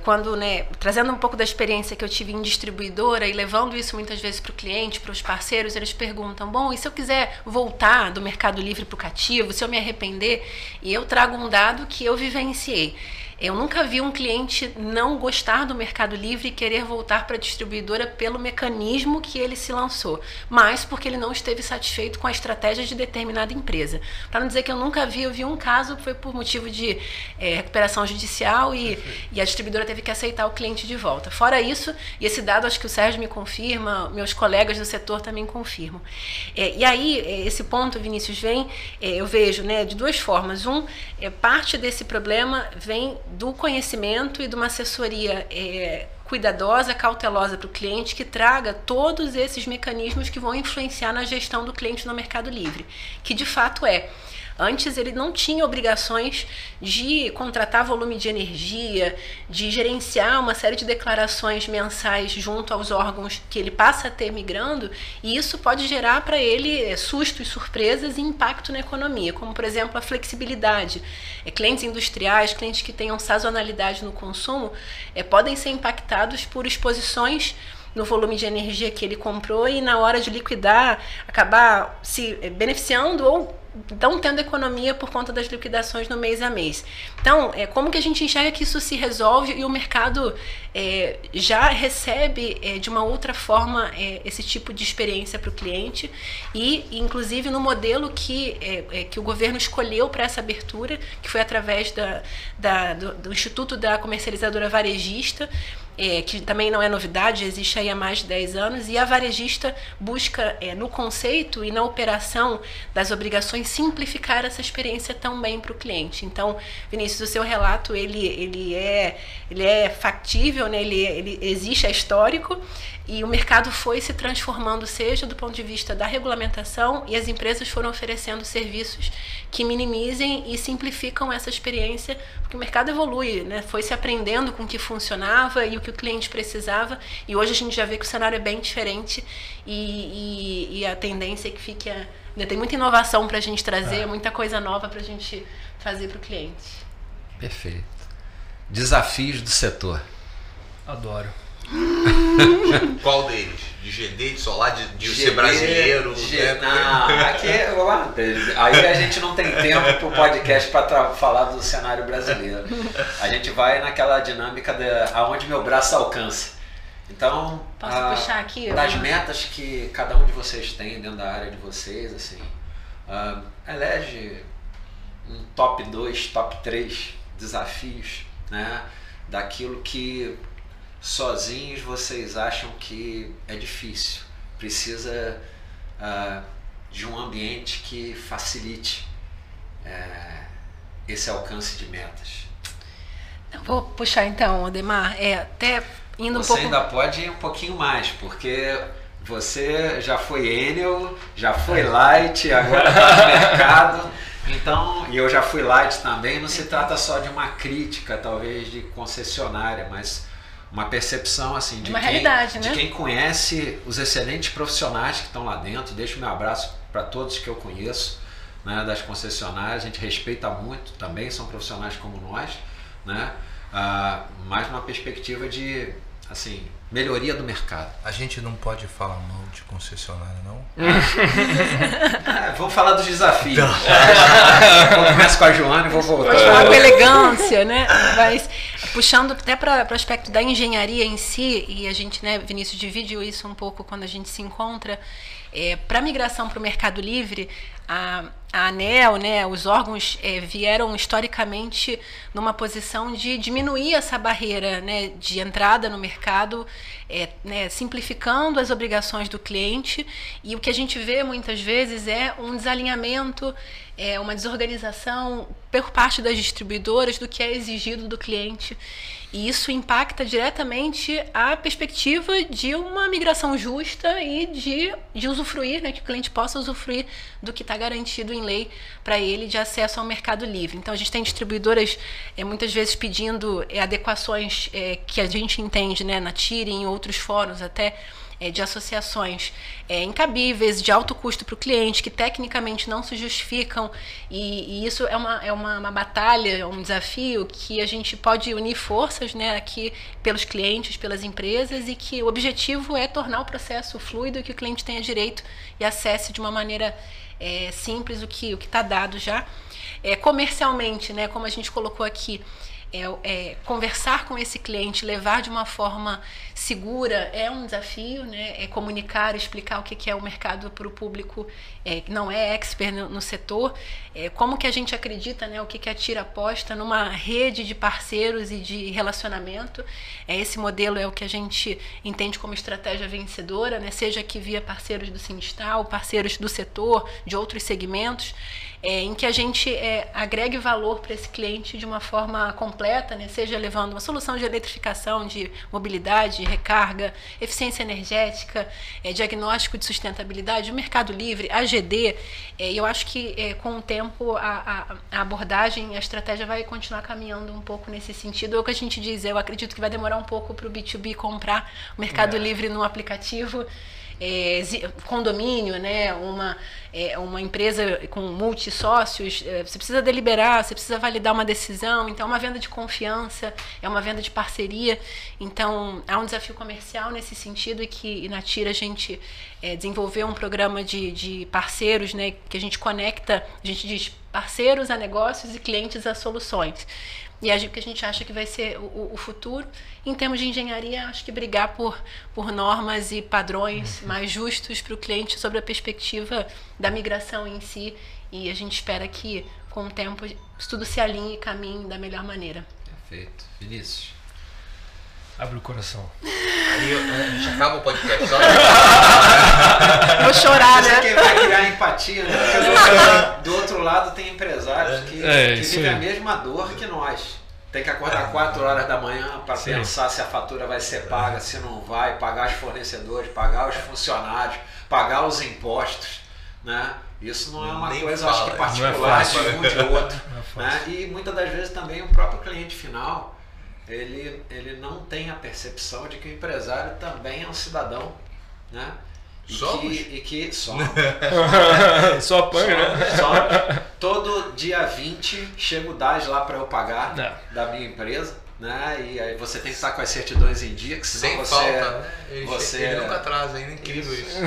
quando, né, trazendo um pouco da experiência que eu tive em distribuidora e levando isso muitas vezes para o cliente, para os parceiros, eles perguntam: bom, e se eu quiser voltar do Mercado Livre para o cativo, se eu me arrepender? E eu trago um dado que eu vivenciei. Eu nunca vi um cliente não gostar do Mercado Livre e querer voltar para a distribuidora pelo mecanismo que ele se lançou, mas porque ele não esteve satisfeito com a estratégia de determinada empresa. Para não dizer que eu nunca vi, eu vi um caso que foi por motivo de recuperação judicial e a distribuidora teve que aceitar o cliente de volta. Fora isso, e esse dado acho que o Sérgio me confirma, meus colegas do setor também confirmam. E aí, esse ponto, Vinícius, vem, eu vejo, né, de duas formas. Parte desse problema vem do conhecimento e de uma assessoria cuidadosa, cautelosa para o cliente, que traga todos esses mecanismos que vão influenciar na gestão do cliente no Mercado Livre, que de fato Antes ele não tinha obrigações de contratar volume de energia, de gerenciar uma série de declarações mensais junto aos órgãos que ele passa a ter migrando, e isso pode gerar para ele sustos, surpresas e impacto na economia, como por exemplo a flexibilidade. Clientes industriais, clientes que tenham sazonalidade no consumo, podem ser impactados por exposições no volume de energia que ele comprou e na hora de liquidar acabar se beneficiando ou não tendo economia por conta das liquidações no mês a mês. Então, como que a gente enxerga que isso se resolve e o mercado já recebe de uma outra forma esse tipo de experiência para o cliente e, inclusive, no modelo que o governo escolheu para essa abertura, que foi através do Instituto da Comercializadora Varejista, que também não é novidade, existe aí há mais de 10 anos, e a varejista busca, no conceito e na operação das obrigações, simplificar essa experiência também para o cliente. Então, Vinícius, o seu relato ele é factível, né? ele existe, é histórico, e o mercado foi se transformando, seja do ponto de vista da regulamentação, e as empresas foram oferecendo serviços que minimizem e simplificam essa experiência, porque o mercado evolui, né? Foi se aprendendo com o que funcionava e o que o cliente precisava, e hoje a gente já vê que o cenário é bem diferente e a tendência é que fique... Ainda tem muita inovação para a gente trazer, muita coisa nova para a gente fazer para o cliente. Perfeito. Desafios do setor. Adoro. Qual deles? De GD, de solar, de ser brasileiro? Não, aqui aí a gente não tem tempo para o podcast para falar do cenário brasileiro. A gente vai naquela dinâmica aonde meu braço alcança. Então, posso puxar aqui? Das metas que cada um de vocês tem dentro da área de vocês, assim, elege um top 2, top 3 desafios, né, daquilo que sozinhos vocês acham que é difícil, precisa de um ambiente que facilite esse alcance de metas. Vou puxar então, Ademar, até indo um pouco... Você ainda pode ir um pouquinho mais, porque você já foi Enel, já foi Light, agora está no mercado, então, e eu já fui Light também, não se trata só de uma crítica, talvez, de concessionária, mas uma percepção assim de quem conhece os excelentes profissionais que estão lá dentro. Deixo meu abraço para todos que eu conheço, né, das concessionárias. A gente respeita muito também, são profissionais como nós, né, mas numa perspectiva de assim, melhoria do mercado. A gente não pode falar mal de concessionária, não? Vamos falar dos desafios. Eu começo com a Joana e vou voltar. Pode falar com elegância, né? Mas puxando até para o aspecto da engenharia em si, e a gente, né, Vinícius, divide isso um pouco quando a gente se encontra, para a migração para o Mercado Livre, a ANEEL, né, os órgãos vieram historicamente numa posição de diminuir essa barreira, né, de entrada no mercado, né, simplificando as obrigações do cliente, e o que a gente vê muitas vezes é um desalinhamento, uma desorganização por parte das distribuidoras do que é exigido do cliente. E isso impacta diretamente a perspectiva de uma migração justa e de usufruir, né, que o cliente possa usufruir do que está garantido em lei para ele de acesso ao Mercado Livre. Então, a gente tem distribuidoras muitas vezes pedindo adequações que a gente entende, né, na TIR e em outros fóruns até, de associações incabíveis, de alto custo para o cliente, que tecnicamente não se justificam, e isso é uma batalha, um desafio que a gente pode unir forças, né, aqui pelos clientes, pelas empresas, e que o objetivo é tornar o processo fluido e que o cliente tenha direito e acesse de uma maneira simples o que está dado já. Comercialmente, né, como a gente colocou aqui, conversar com esse cliente, levar de uma forma segura é um desafio, né? Comunicar, explicar o que é o mercado para o público que não é expert no setor, como que a gente acredita, né, o que a TIR aposta numa rede de parceiros e de relacionamento. Esse modelo é o que a gente entende como estratégia vencedora, né? Seja que via parceiros do Sindistal, parceiros do setor, de outros segmentos, em que a gente agregue valor para esse cliente de uma forma completa, né? Seja levando uma solução de eletrificação, de mobilidade, recarga, eficiência energética, diagnóstico de sustentabilidade, o Mercado Livre, a GD. E eu acho que com o tempo a abordagem, a estratégia vai continuar caminhando um pouco nesse sentido. É o que a gente diz, eu acredito que vai demorar um pouco para o B2B comprar o Mercado Livre no aplicativo. Condomínio, né? Uma empresa com multi-sócios, você precisa deliberar, você precisa validar uma decisão, então é uma venda de confiança, é uma venda de parceria, então há um desafio comercial nesse sentido e na TIR a gente desenvolveu um programa de parceiros, né? Que a gente conecta, a gente diz parceiros a negócios e clientes a soluções. E o que a gente acha que vai ser o futuro. Em termos de engenharia, acho que brigar por normas e padrões mais justos para o cliente sobre a perspectiva da migração em si. E a gente espera que, com o tempo, isso tudo se alinhe e caminhe da melhor maneira. Perfeito. Vinícius. Abre o coração. Aí a gente acaba o podcast só. Vou chorar, Isso né? aqui vai criar empatia, né? Porque do outro lado tem empresários que vivem a mesma dor que nós. Tem que acordar 4 horas da manhã para pensar se a fatura vai ser paga, se não vai, pagar os fornecedores, pagar os funcionários, pagar os impostos, né? Isso não é uma coisa, acho que particular de um de outro. Né? E muitas das vezes também o próprio cliente final, ele não tem a percepção de que o empresário também é um cidadão, né? Só apanha, né? Todo dia 20 chega o DAS lá para eu pagar da minha empresa, né? E aí você tem que estar com as certidões em dia, que senão ele nunca atrasa, é incrível isso.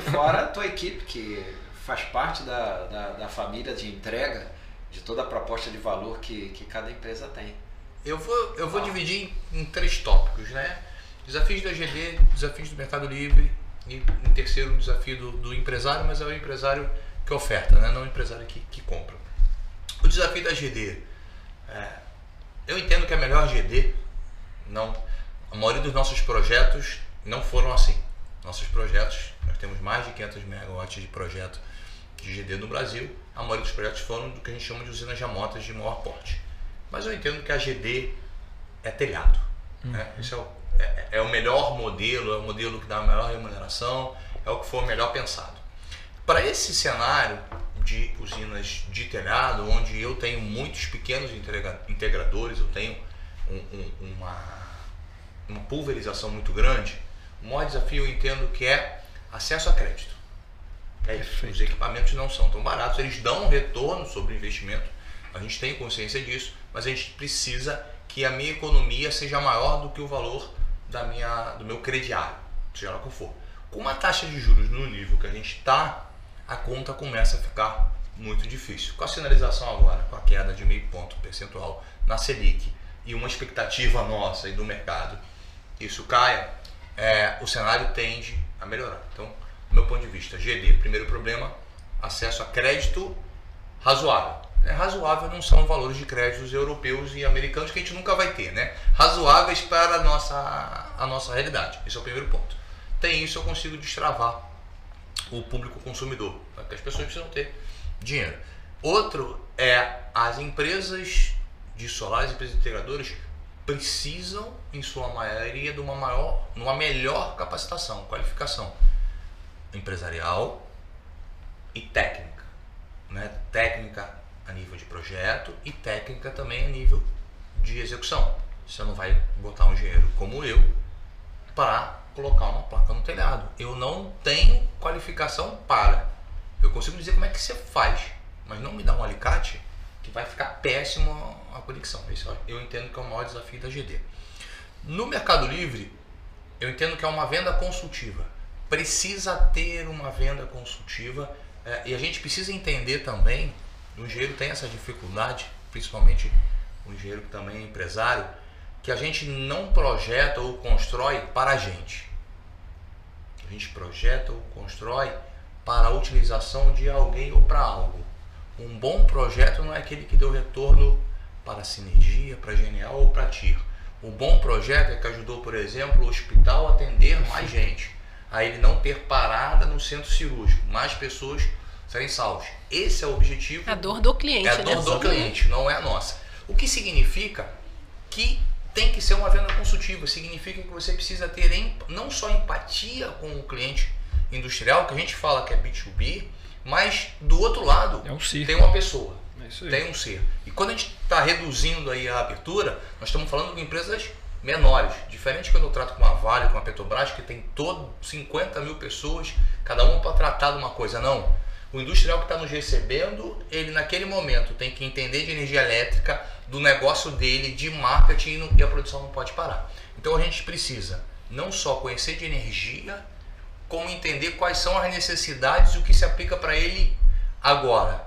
Fora a tua equipe, que faz parte da família de entrega de toda a proposta de valor que cada empresa tem. Eu vou dividir em 3 tópicos, né? Desafios da GD, desafios do Mercado Livre e em terceiro o desafio do empresário, mas é o empresário que oferta, né? Não o empresário que compra. O desafio da GD, eu entendo que a melhor GD, a maioria dos nossos projetos não foram assim. Nossos projetos, nós temos mais de 500 megawatts de projeto de GD no Brasil, a maioria dos projetos foram do que a gente chama de usinas remotas de maior porte. Mas eu entendo que a GD é telhado. Né? Isso é o melhor modelo, é o modelo que dá a melhor remuneração, é o que for melhor pensado. Para esse cenário de usinas de telhado, onde eu tenho muitos pequenos integradores, eu tenho uma pulverização muito grande, o maior desafio eu entendo que é acesso a crédito. Os equipamentos não são tão baratos, eles dão um retorno sobre o investimento, a gente tem consciência disso, mas a gente precisa que a minha economia seja maior do que o valor do meu crediário, seja lá qual for. Com uma taxa de juros no nível que a gente está, a conta começa a ficar muito difícil. Com a sinalização agora, com a queda de meio ponto percentual na Selic e uma expectativa nossa e do mercado, isso caia, o cenário tende a melhorar. Então, do meu ponto de vista, GD, primeiro problema, acesso a crédito razoável. Razoável não são valores de créditos europeus e americanos que a gente nunca vai ter, né? Razoáveis para a nossa realidade. Esse é o primeiro ponto. Tem isso, eu consigo destravar o público consumidor, porque as pessoas precisam ter dinheiro. Outro as empresas de solar, as empresas integradoras precisam, em sua maioria, de uma melhor capacitação, qualificação empresarial e técnica, né? Técnica a nível de projeto e técnica também a nível de execução. Você não vai botar um engenheiro como eu para colocar uma placa no telhado. Eu não tenho qualificação para. Eu consigo dizer como é que você faz, mas não me dá um alicate que vai ficar péssimo a conexão. Isso eu entendo que é o maior desafio da GD. No Mercado Livre, eu entendo que é uma venda consultiva. Precisa ter uma venda consultiva e a gente precisa entender também. O engenheiro tem essa dificuldade, principalmente o engenheiro que também é empresário, que a gente não projeta ou constrói para a gente. A gente projeta ou constrói para a utilização de alguém ou para algo. Um bom projeto não é aquele que deu retorno para a Sinergia, para a Genial ou para a TIR. Um bom projeto é que ajudou, por exemplo, o hospital a atender mais gente, a ele não ter parada no centro cirúrgico, mais pessoas serem salvos. Esse é o objetivo. A dor do cliente, é a dor do cliente, não é a nossa. O que significa que tem que ser uma venda consultiva. Significa que você precisa ter não só empatia com o cliente industrial, que a gente fala que é B2B, mas do outro lado tem uma pessoa, tem um ser. E quando a gente está reduzindo aí a abertura, nós estamos falando de empresas menores. Diferente quando eu trato com uma Vale, com uma Petrobras, que tem 50 mil pessoas, cada um para tratar de uma coisa. Não. O industrial que está nos recebendo, ele naquele momento tem que entender de energia elétrica, do negócio dele, de marketing, e a produção não pode parar. Então a gente precisa não só conhecer de energia, como entender quais são as necessidades e o que se aplica para ele agora.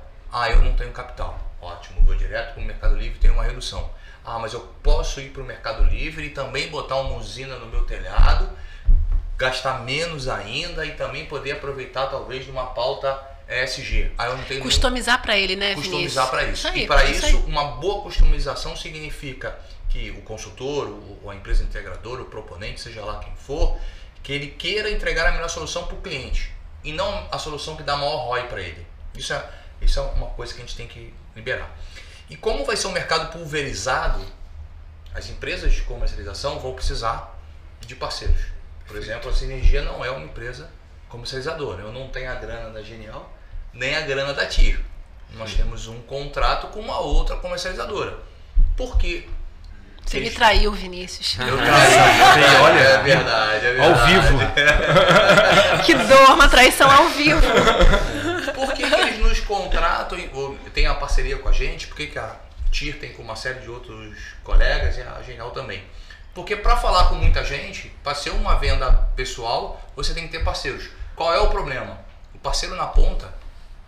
Eu não tenho capital. Ótimo, vou direto para o Mercado Livre e tenho uma redução. Mas eu posso ir para o Mercado Livre e também botar uma usina no meu telhado, gastar menos ainda e também poder aproveitar talvez de uma pauta ESG. Eu não tenho customizar para ele, né, Vinícius? Customizar para isso. E para isso, uma boa customização significa que o consultor, ou a empresa integradora, o proponente, seja lá quem for, que ele queira entregar a melhor solução para o cliente e não a solução que dá maior ROI para ele. Isso é uma coisa que a gente tem que liberar. E como vai ser um mercado pulverizado, as empresas de comercialização vão precisar de parceiros. Por exemplo, a Sinergia não é uma empresa comercializadora. Eu não tenho a grana da Genial, nem a grana da TIR. Nós temos um contrato com uma outra comercializadora. Por quê? Você me traiu, Vinícius. Eu traí. Olha, é verdade. Ao vivo. Que dor, uma traição ao vivo. Por que eles nos contratam, ou tem a parceria com a gente? Por que a TIR tem com uma série de outros colegas e a Genial também? Porque para falar com muita gente, para ser uma venda pessoal, você tem que ter parceiros. Qual é o problema? O parceiro na ponta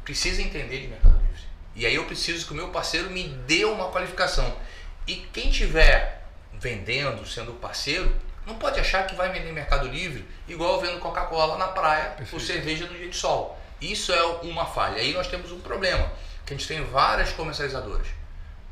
precisa entender de Mercado Livre. E aí eu preciso que o meu parceiro me dê uma qualificação. E quem estiver vendendo, sendo parceiro, não pode achar que vai vender Mercado Livre igual vendo Coca-Cola na praia ou cerveja no dia de sol. Isso é uma falha. Aí nós temos um problema, que a gente tem várias comercializadoras.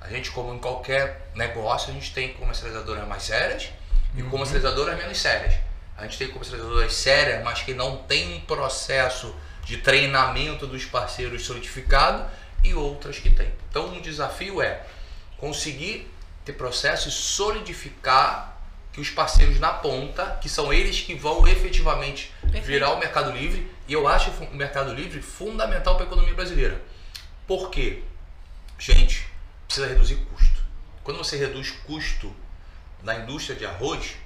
A gente, como em qualquer negócio, a gente tem comercializadoras mais sérias e comercializadoras menos sérias. A gente tem comercializadoras sérias, mas que não tem um processo de treinamento dos parceiros solidificado, e outras que tem. Então, um desafio é conseguir ter processo e solidificar que os parceiros na ponta, que são eles que vão efetivamente virar o Mercado Livre, e eu acho o Mercado Livre fundamental para a economia brasileira. Por quê? Gente, precisa reduzir custo. Quando você reduz custo na indústria de arroz,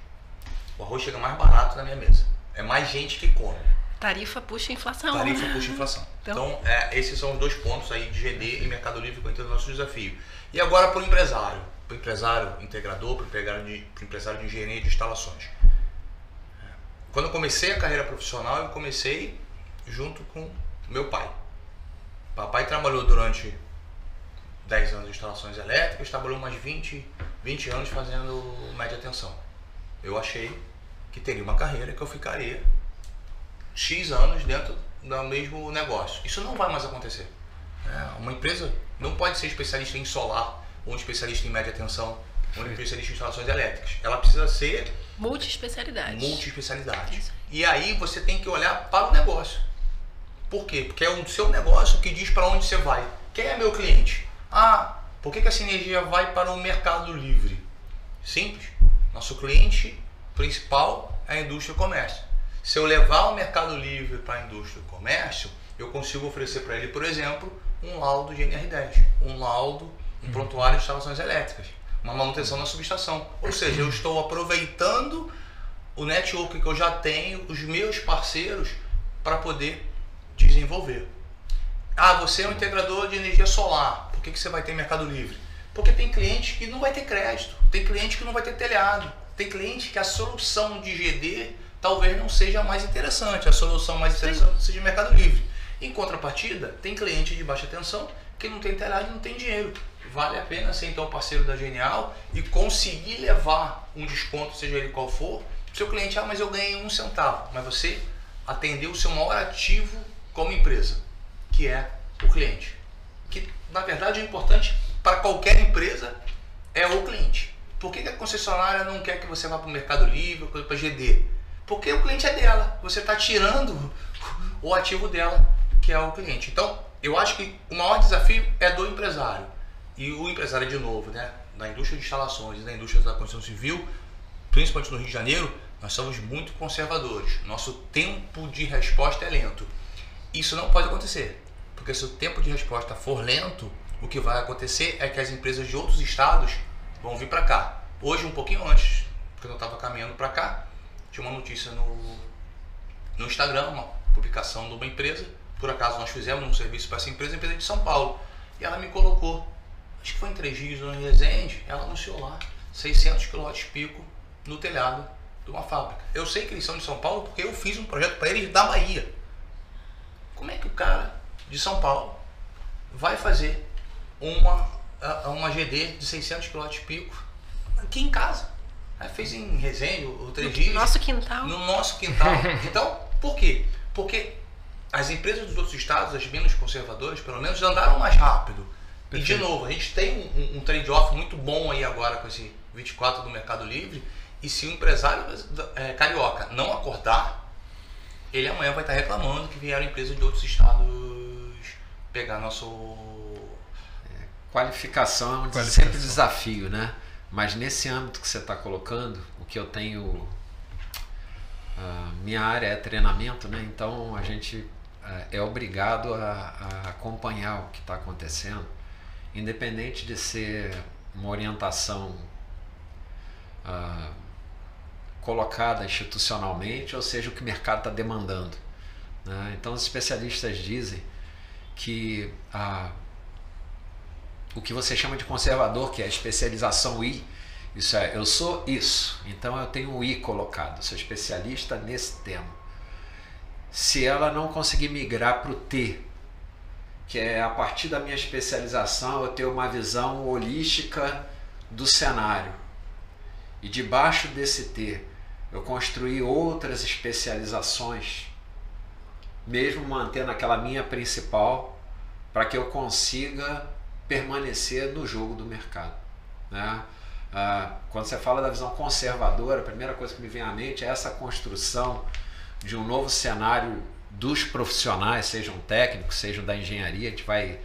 o arroz chega mais barato na minha mesa. É mais gente que come. Tarifa puxa inflação. Tarifa puxa inflação. Então esses são os dois pontos aí de GD e Mercado Livre que eu entendo o nosso desafio. E agora para o empresário. Para o empresário integrador, para o empresário de engenharia de instalações. Quando eu comecei a carreira profissional, eu comecei junto com meu pai. Papai trabalhou durante 10 anos de instalações elétricas, trabalhou mais 20 anos fazendo média tensão. Eu achei que teria uma carreira que eu ficaria X anos dentro do mesmo negócio. Isso não vai mais acontecer. Uma empresa não pode ser especialista em solar, ou um especialista em média tensão, ou um especialista em instalações elétricas. Ela precisa ser multi-especialidade. E aí você tem que olhar para o negócio. Por quê? Porque é o seu negócio que diz para onde você vai. Quem é meu cliente? Por que a Sinergia vai para o Mercado Livre? Simples. Nosso cliente principal é a indústria e o comércio. Se eu levar o Mercado Livre para a indústria e o comércio, eu consigo oferecer para ele, por exemplo, um laudo de NR10, um prontuário de instalações elétricas, uma manutenção na subestação. Ou seja, eu estou aproveitando o network que eu já tenho, os meus parceiros, para poder desenvolver. Você é um integrador de energia solar. Por que você vai ter Mercado Livre? Porque tem cliente que não vai ter crédito, tem cliente que não vai ter telhado, tem cliente que a solução de GD talvez não seja a mais interessante, a solução mais interessante seja Mercado Livre. Em contrapartida, tem cliente de baixa tensão que não tem telhado e não tem dinheiro. Vale a pena ser então parceiro da Genial e conseguir levar um desconto, seja ele qual for. Seu cliente, mas eu ganhei 1 centavo, mas você atendeu o seu maior ativo como empresa, que é o cliente. Que na verdade o importante para qualquer empresa é o cliente. Por que a concessionária não quer que você vá para o Mercado Livre ou para a GD? Porque o cliente é dela, você está tirando o ativo dela, que é o cliente. Então, eu acho que o maior desafio é do empresário. E o empresário, de novo, né, da indústria de instalações e da indústria da construção civil, principalmente no Rio de Janeiro, nós somos muito conservadores. Nosso tempo de resposta é lento. Isso não pode acontecer, porque se o tempo de resposta for lento, o que vai acontecer é que as empresas de outros estados vão vir para cá. Hoje, um pouquinho antes, porque eu estava caminhando para cá, tinha uma notícia no Instagram, uma publicação de uma empresa. Por acaso nós fizemos um serviço para essa empresa, a empresa de São Paulo. E ela me colocou, acho que foi em 3 dias no Resende, ela anunciou lá 600 kW-pico no telhado de uma fábrica. Eu sei que eles são de São Paulo porque eu fiz um projeto para eles da Bahia. Como é que o cara de São Paulo vai fazer uma GD de 600 kW-pico aqui em casa? Fez em Resende, o 3 dias. No nosso quintal. No nosso quintal. Então, por quê? Porque as empresas dos outros estados, as menos conservadoras, pelo menos, andaram mais rápido. Perfeito. E, de novo, a gente tem um trade-off muito bom aí agora com esse 24 do Mercado Livre. E se o empresário carioca não acordar, ele amanhã vai estar reclamando que vieram empresas de outros estados pegar nosso... Qualificação é sempre desafio, né? Mas nesse âmbito que você está colocando, o que eu tenho... minha área é treinamento, né? Então a gente é obrigado a acompanhar o que está acontecendo, independente de ser uma orientação colocada institucionalmente, ou seja, o que o mercado está demandando, né? Então os especialistas dizem que o que você chama de conservador, que é a especialização I, isso é, eu sou isso, então eu tenho o I colocado, sou especialista nesse tema. Se ela não conseguir migrar para o T, que é a partir da minha especialização eu ter uma visão holística do cenário, e debaixo desse T eu construir outras especializações, mesmo mantendo aquela minha principal, para que eu consiga permanecer no jogo do mercado, né? Quando você fala da visão conservadora, a primeira coisa que me vem à mente é essa construção de um novo cenário dos profissionais, sejam técnicos, sejam da engenharia. A gente vai...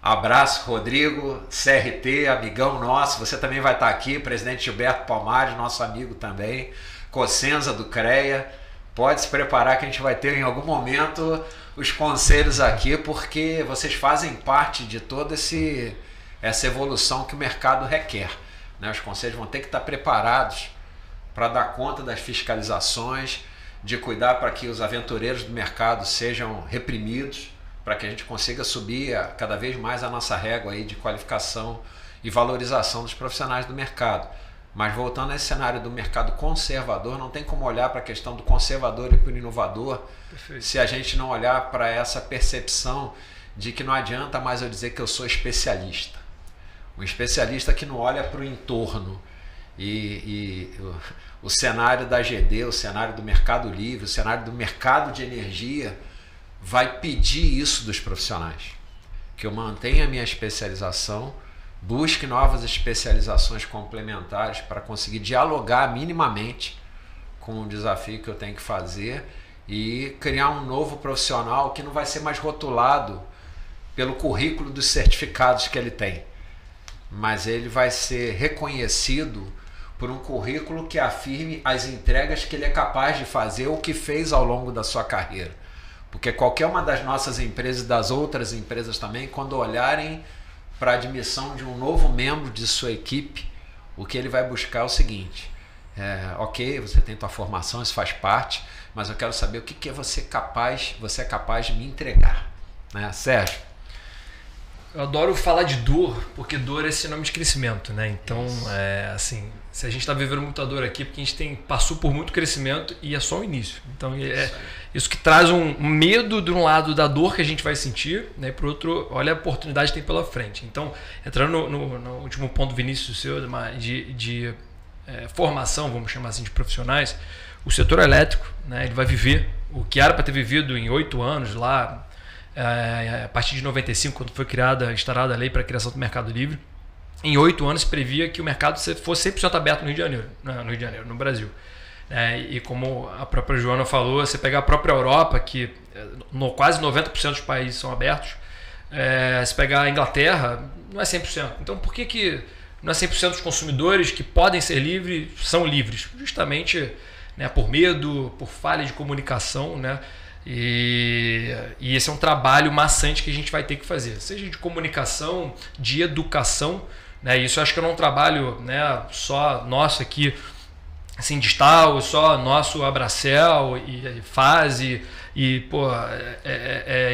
Abraço, Rodrigo, CRT, amigão nosso, você também vai estar aqui, presidente Gilberto Palmares, nosso amigo também, Cossenza do CREA. Pode se preparar que a gente vai ter em algum momento os conselhos aqui, porque vocês fazem parte de toda essa evolução que o mercado requer, né? Os conselhos vão ter que estar preparados para dar conta das fiscalizações, de cuidar para que os aventureiros do mercado sejam reprimidos, para que a gente consiga subir cada vez mais a nossa régua aí de qualificação e valorização dos profissionais do mercado. Mas voltando a esse cenário do mercado conservador, não tem como olhar para a questão do conservador e para o inovador. Perfeito. Se a gente não olhar para essa percepção de que não adianta mais eu dizer que eu sou especialista. Um especialista que não olha para o entorno. E o cenário da GD, o cenário do Mercado Livre, o cenário do mercado de energia vai pedir isso dos profissionais. Que eu mantenha a minha especialização, busque novas especializações complementares para conseguir dialogar minimamente com o desafio que eu tenho que fazer e criar um novo profissional que não vai ser mais rotulado pelo currículo dos certificados que ele tem, mas ele vai ser reconhecido por um currículo que afirme as entregas que ele é capaz de fazer ou que fez ao longo da sua carreira. Porque qualquer uma das nossas empresas e das outras empresas também, quando olharem para a admissão de um novo membro de sua equipe, o que ele vai buscar é o seguinte: ok, você tem tua formação, isso faz parte, mas eu quero saber o que é você é capaz de me entregar, né, Sérgio? Eu adoro falar de dor, porque dor é sinônimo de crescimento, né? Então, assim, se a gente está vivendo muita dor aqui, porque a gente passou por muito crescimento e é só o início. Então, isso que traz um medo de um lado da dor que a gente vai sentir, né? E por outro, olha a oportunidade que tem pela frente. Então, entrando no último ponto, Vinícius, seu, de formação, vamos chamar assim, de profissionais, o setor elétrico, né? Ele vai viver o que era para ter vivido em 8 anos lá, a partir de 95, quando foi instaurada a lei para a criação do Mercado Livre. Em 8 anos previa que o mercado fosse 100% aberto no Rio de Janeiro, no Brasil. E como a própria Joana falou, você pegar a própria Europa, que quase 90% dos países são abertos, se pegar a Inglaterra, não é 100%. Então por que não é 100% dos consumidores que podem ser livres são livres? Justamente, né, por medo, por falha de comunicação, né? E esse é um trabalho maçante que a gente vai ter que fazer, seja de comunicação, de educação, né? Isso eu acho que não é um trabalho, né, só nosso aqui, Sindistal, só nosso Abracel e Fase e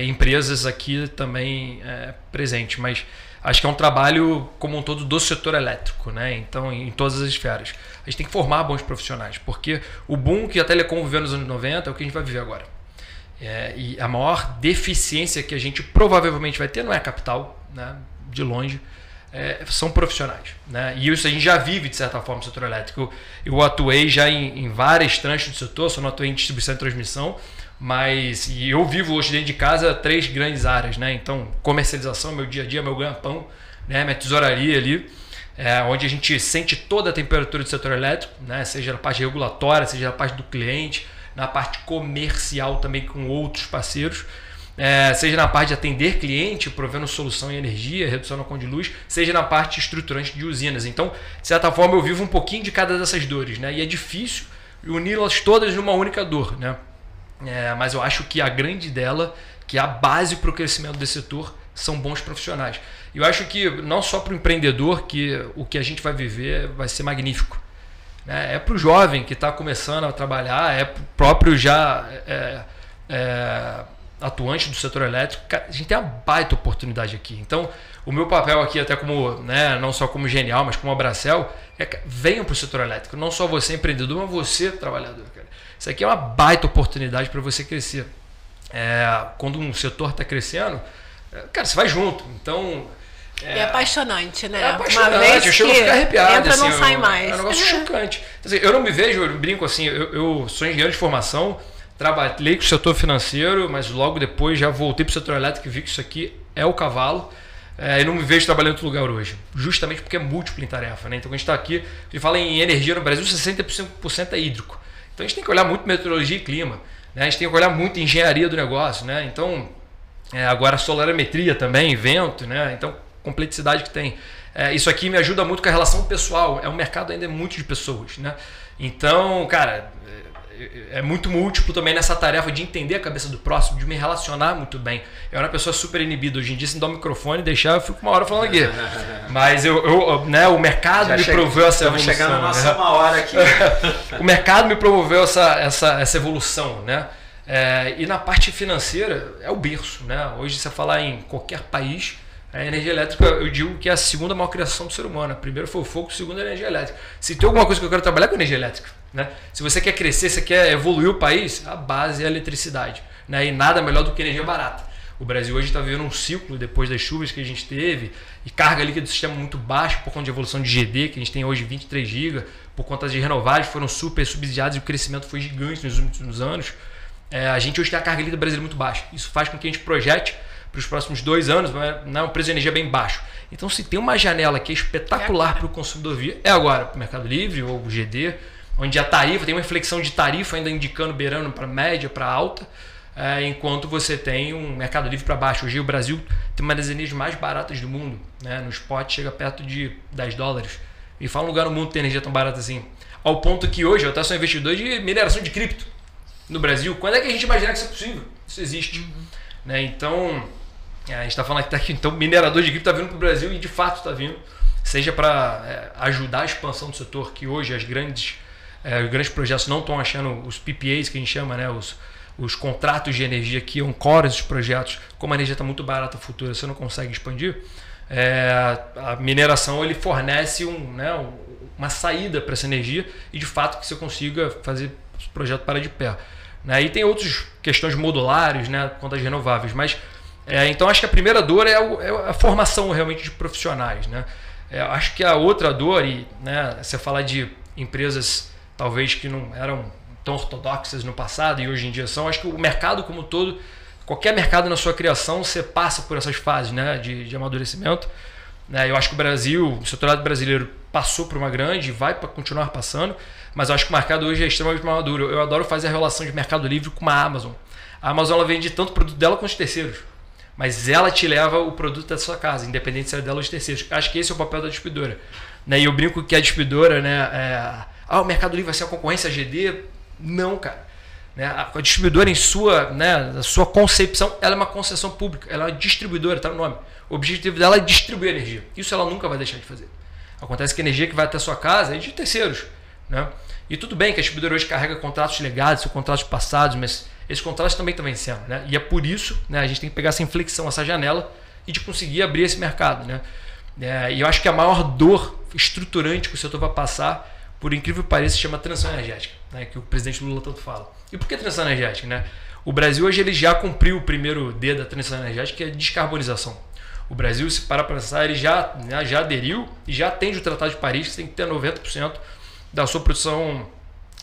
empresas aqui também presentes, mas acho que é um trabalho como um todo do setor elétrico, né? Então, em todas as esferas. A gente tem que formar bons profissionais, porque o boom que a telecom viveu nos anos 90 é o que a gente vai viver agora. E a maior deficiência que a gente provavelmente vai ter não é a capital, né? De longe, são profissionais, né? E isso a gente já vive de certa forma no setor elétrico. Eu atuei já em várias tranches do setor, só não atuei em distribuição e transmissão, mas eu vivo hoje dentro de casa 3 grandes áreas, né? Então, comercialização, meu dia a dia, meu ganha-pão, né? Minha tesouraria ali, onde a gente sente toda a temperatura do setor elétrico, né? Seja na parte regulatória, seja na parte do cliente, na parte comercial também com outros parceiros, seja na parte de atender cliente, provendo solução em energia, redução na conta de luz, seja na parte estruturante de usinas. Então, de certa forma, eu vivo um pouquinho de cada dessas dores, né? E é difícil uni-las todas numa única dor, né? Mas eu acho que a grande dela, que é a base para o crescimento desse setor, são bons profissionais. E eu acho que não só para o empreendedor, que o que a gente vai viver vai ser magnífico, né? É para o jovem que está começando a trabalhar, é para o próprio já atuante do setor elétrico. A gente tem uma baita oportunidade aqui. Então, o meu papel aqui, até como, né, não só como Genial, mas como Abracel, venham para o setor elétrico. Não só você empreendedor, mas você trabalhador, cara. Isso aqui é uma baita oportunidade para você crescer. Quando um setor está crescendo, cara, você vai junto. Então, é apaixonante, né? É apaixonante, uma vez eu chego a ficar arrepiado. Entra, não sai mais. É um negócio chocante. Assim, eu não me vejo, eu brinco assim, eu sou engenheiro de formação, trabalhei com o setor financeiro, mas logo depois já voltei para o setor elétrico e vi que isso aqui é o cavalo. E não me vejo trabalhando em outro lugar hoje, justamente porque é múltiplo em tarefa, né? Então, quando a gente está aqui, a gente fala em energia no Brasil, 60% é hídrico. Então, a gente tem que olhar muito meteorologia e clima, né? A gente tem que olhar muito engenharia do negócio, né? Então, agora solarimetria também, vento, né? Então, complexidade que tem. Isso aqui me ajuda muito com a relação pessoal. Um mercado ainda muito de pessoas, né? Então, cara, é muito múltiplo também nessa tarefa de entender a cabeça do próximo, de me relacionar muito bem. Eu era uma pessoa super inibida. Hoje em dia, se me dá o microfone e deixar, eu fico uma hora falando aqui. Mas né, o mercado me promoveu essa evolução. Estamos chegando na nossa uma hora aqui. O mercado me promoveu essa evolução, né? E na parte financeira, é o berço, né? Hoje, você falar em qualquer país, a energia elétrica, eu digo que é a segunda maior criação do ser humano. A primeira foi o fogo, a segunda é a energia elétrica. Se tem alguma coisa que eu quero trabalhar, com energia elétrica, né? Se você quer crescer, você quer evoluir o país, a base é a eletricidade, né? E nada melhor do que energia barata. O Brasil hoje está vivendo um ciclo, depois das chuvas que a gente teve, e carga líquida do sistema muito baixa, por conta de evolução de GD, que a gente tem hoje 23 GB, por conta de renováveis, foram super subsidiados e o crescimento foi gigante nos últimos anos. A gente hoje tem a carga líquida brasileira muito baixa. Isso faz com que a gente projete para os próximos 2 anos, um preço de energia bem baixo. Então, se tem uma janela que é espetacular para o consumidor vir, é agora para o Mercado Livre ou o GD, onde a tarifa, tem uma inflexão de tarifa ainda indicando, beirando para média, para alta, enquanto você tem um Mercado Livre para baixo. Hoje o Brasil tem uma das energias mais baratas do mundo, né? No spot chega perto de $10. E fala um lugar no mundo que tem energia tão barata assim. Ao ponto que hoje eu até sou investidor de mineração de cripto no Brasil. Quando é que a gente imaginar que isso é possível? Isso existe. Né? Então, a gente está falando aqui, então, minerador de cripto está vindo para o Brasil e de fato está vindo, seja para ajudar a expansão do setor, que hoje os grandes projetos não estão achando os PPAs, que a gente chama, né? Os contratos de energia que ancoram esses projetos. Como a energia está muito barata futura, você não consegue expandir, a mineração ele fornece uma saída para essa energia e de fato que você consiga fazer o projeto parar de pé. Né? E tem outras questões modulares, né, quanto às renováveis, mas então acho que a primeira dor é a formação realmente de profissionais. Né? Acho que a outra dor, né, você falar de empresas talvez que não eram tão ortodoxas no passado e hoje em dia são, acho que o mercado como um todo, qualquer mercado na sua criação, você passa por essas fases, né, de amadurecimento. né? Eu acho que o Brasil, o setorado brasileiro passou por uma grande, vai para continuar passando, mas eu acho que o mercado hoje é extremamente maduro. Eu adoro fazer a relação de Mercado Livre com a Amazon. A Amazon ela vende tanto o produto dela quanto os terceiros, mas ela te leva o produto da sua casa, independente se é dela ou dos terceiros. Acho que esse é o papel da distribuidora, né? E eu brinco que a distribuidora, né, o Mercado Livre vai ser a concorrência GD? Não, cara. Né? A distribuidora, em sua, né, a sua concepção, ela é uma concessão pública, ela é uma distribuidora, está no nome. O objetivo dela é distribuir energia. Isso ela nunca vai deixar de fazer. Acontece que a energia que vai até a sua casa é de terceiros, né? E tudo bem que a distribuidora hoje carrega contratos legados, contratos passados, mas esses contratos também estão vencendo, né? E é por isso, né, a gente tem que pegar essa inflexão, essa janela e de conseguir abrir esse mercado, né? E eu acho que a maior dor estruturante que o setor vai passar, por incrível que pareça, se chama transição energética, né, que o presidente Lula tanto fala. E por que transição energética? Né? O Brasil hoje ele já cumpriu o primeiro D da transição energética, que é a descarbonização. O Brasil, se parar para pensar, ele já aderiu e já atende o Tratado de Paris, que tem que ter 90% da sua produção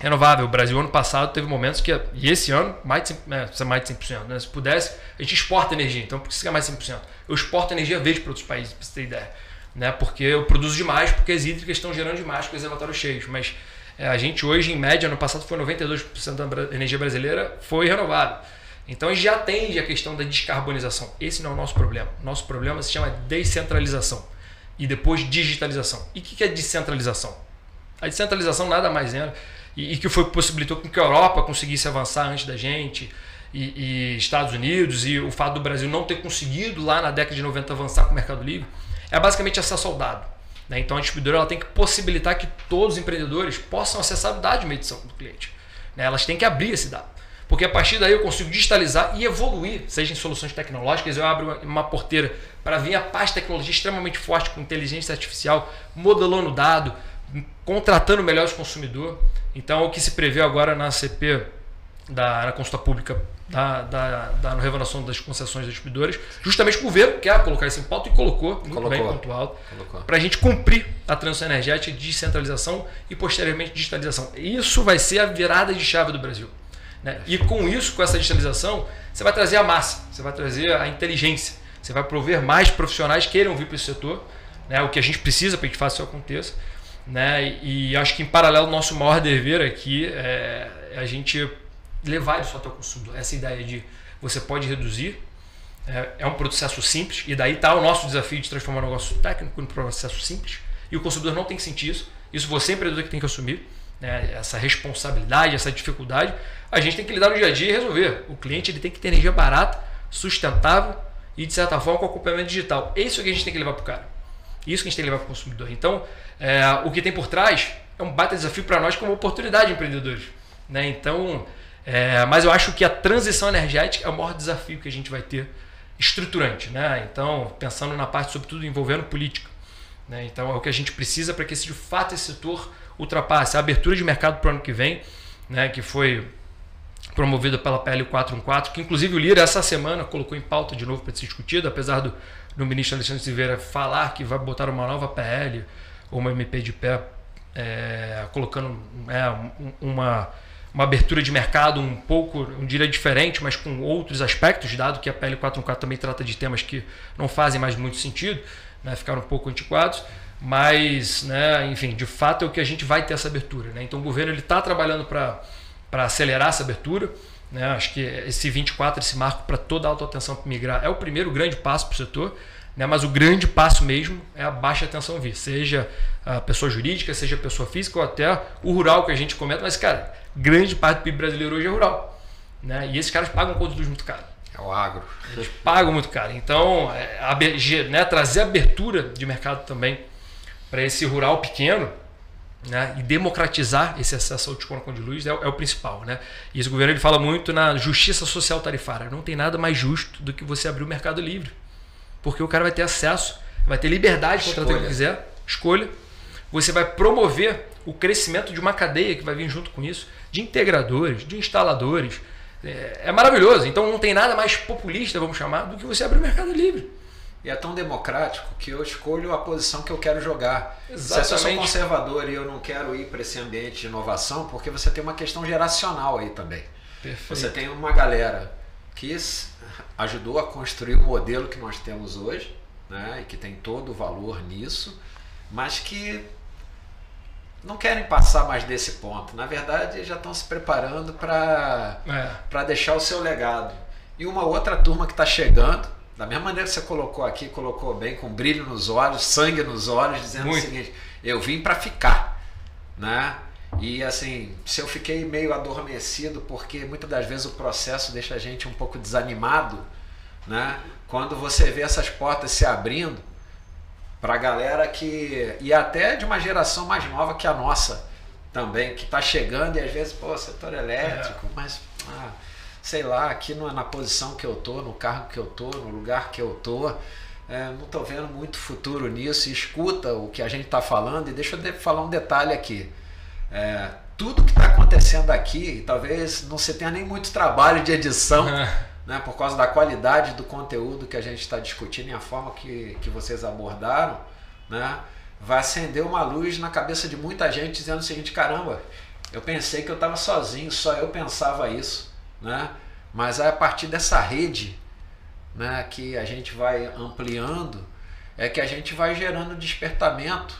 renovável. O Brasil, ano passado, teve momentos que, e esse ano, mais de 100%. Né? Se pudesse, a gente exporta energia, então por que se ganhar mais de 100%? Eu exporto energia verde para outros países, para você ter ideia. Né? Porque eu produzo demais, porque as hídricas estão gerando demais com os reservatórios cheios. Mas a gente hoje, em média, no passado foi 92% da energia brasileira foi renovável. Então a gente já atende a questão da descarbonização. Esse não é o nosso problema. Nosso problema se chama descentralização e depois digitalização. E o que é descentralização? A descentralização nada mais é, e que foi possibilitou que a Europa conseguisse avançar antes da gente, e Estados Unidos, e o fato do Brasil não ter conseguido lá na década de 90 avançar com o Mercado Livre, é basicamente acesso ao dado. Né? Então a distribuidora ela tem que possibilitar que todos os empreendedores possam acessar o dado de medição do cliente. Né? Elas têm que abrir esse dado. Porque a partir daí eu consigo digitalizar e evoluir, seja em soluções tecnológicas, eu abro uma porteira para vir a parte de tecnologia extremamente forte com inteligência artificial, modelando o dado, contratando melhor os consumidores. Então o que se prevê agora na CP, na consulta pública, na renovação das concessões das distribuidoras, justamente o governo quer colocar isso em pauta e colocou bem pontuado, para a gente cumprir a transição energética de descentralização e posteriormente digitalização. Isso vai ser a virada de chave do Brasil. Né? E com isso, com essa digitalização, você vai trazer a massa, você vai trazer a inteligência, você vai prover mais profissionais que queiram vir para esse setor, né? O que a gente precisa para que faça isso aconteça. Né? E acho que em paralelo, o nosso maior dever aqui é a gente levar isso até o consumidor. Essa ideia de você pode reduzir, é um processo simples, e daí está o nosso desafio de transformar um negócio técnico em um processo simples, e o consumidor não tem que sentir isso. Isso você, empreendedor, que tem que assumir, né? Essa responsabilidade, essa dificuldade, a gente tem que lidar no dia a dia e resolver. O cliente ele tem que ter energia barata, sustentável e, de certa forma, com acompanhamento digital. É isso que a gente tem que levar para o cara. Isso que a gente tem que levar para o consumidor. Então, o que tem por trás é um baita desafio para nós como oportunidade de empreendedores. Né? Então, mas eu acho que a transição energética é o maior desafio que a gente vai ter estruturante. Né? Então, pensando na parte, sobretudo, envolvendo política. Né? Então, é o que a gente precisa para que, de fato, esse setor ultrapasse a abertura de mercado para o ano que vem, né? Que foi promovida pela PL 414, que inclusive o Lira essa semana colocou em pauta de novo para ser discutido, apesar do ministro Alexandre Silveira falar que vai botar uma nova PL ou uma MP de pé, colocando uma abertura de mercado um pouco, eu diria, diferente, mas com outros aspectos, dado que a PL 414 também trata de temas que não fazem mais muito sentido, né? Ficaram um pouco antiquados. Mas, né, enfim, de fato é o que a gente vai ter essa abertura. Né? Então o governo está trabalhando para acelerar essa abertura. Né? Acho que esse 24, esse marco para toda a autoatenção para migrar, é o primeiro grande passo para o setor. Né? Mas o grande passo mesmo é a baixa tensão vir, seja a pessoa jurídica, seja a pessoa física ou até o rural que a gente comenta. Mas, cara, grande parte do PIB brasileiro hoje é rural. Né? E esses caras pagam conta de luz muito caro. É o agro. Eles pagam muito caro. Então, né, trazer abertura de mercado também para esse rural pequeno, né, e democratizar esse acesso ao desconto de luz é o principal. Né? E esse governo ele fala muito na justiça social tarifária. Não tem nada mais justo do que você abrir o mercado livre. Porque o cara vai ter acesso, vai ter liberdade de contratar o que quiser, escolha. Você vai promover o crescimento de uma cadeia que vai vir junto com isso, de integradores, de instaladores. É maravilhoso. Então não tem nada mais populista, vamos chamar, do que você abrir o mercado livre. E é tão democrático que eu escolho a posição que eu quero jogar. Exatamente. Se eu sou conservador e eu não quero ir para esse ambiente de inovação, porque você tem uma questão geracional aí também. Perfeito. Você tem uma galera que ajudou a construir o modelo que nós temos hoje, né, e que tem todo o valor nisso, mas que não querem passar mais desse ponto. Na verdade, já estão se preparando para deixar o seu legado. E uma outra turma que está chegando, da mesma maneira que você colocou aqui, colocou bem, com brilho nos olhos, sangue nos olhos, dizendo o seguinte: eu vim para ficar, né? E assim, se eu fiquei meio adormecido, porque muitas das vezes o processo deixa a gente um pouco desanimado, né? Quando você vê essas portas se abrindo para a galera que, e até de uma geração mais nova que a nossa também, que está chegando, e às vezes, pô, setor elétrico, mas sei lá, aqui na posição que eu tô, no cargo que eu tô, no lugar que eu tô, não estou vendo muito futuro nisso. E escuta o que a gente está falando, e deixa eu falar um detalhe aqui. Tudo que está acontecendo aqui, talvez não se tenha nem muito trabalho de edição, né, por causa da qualidade do conteúdo que a gente está discutindo e a forma que vocês abordaram, né, vai acender uma luz na cabeça de muita gente dizendo o seguinte: caramba, eu pensei que eu estava sozinho, só eu pensava isso, né? Mas a partir dessa rede, né, que a gente vai ampliando, é que a gente vai gerando despertamento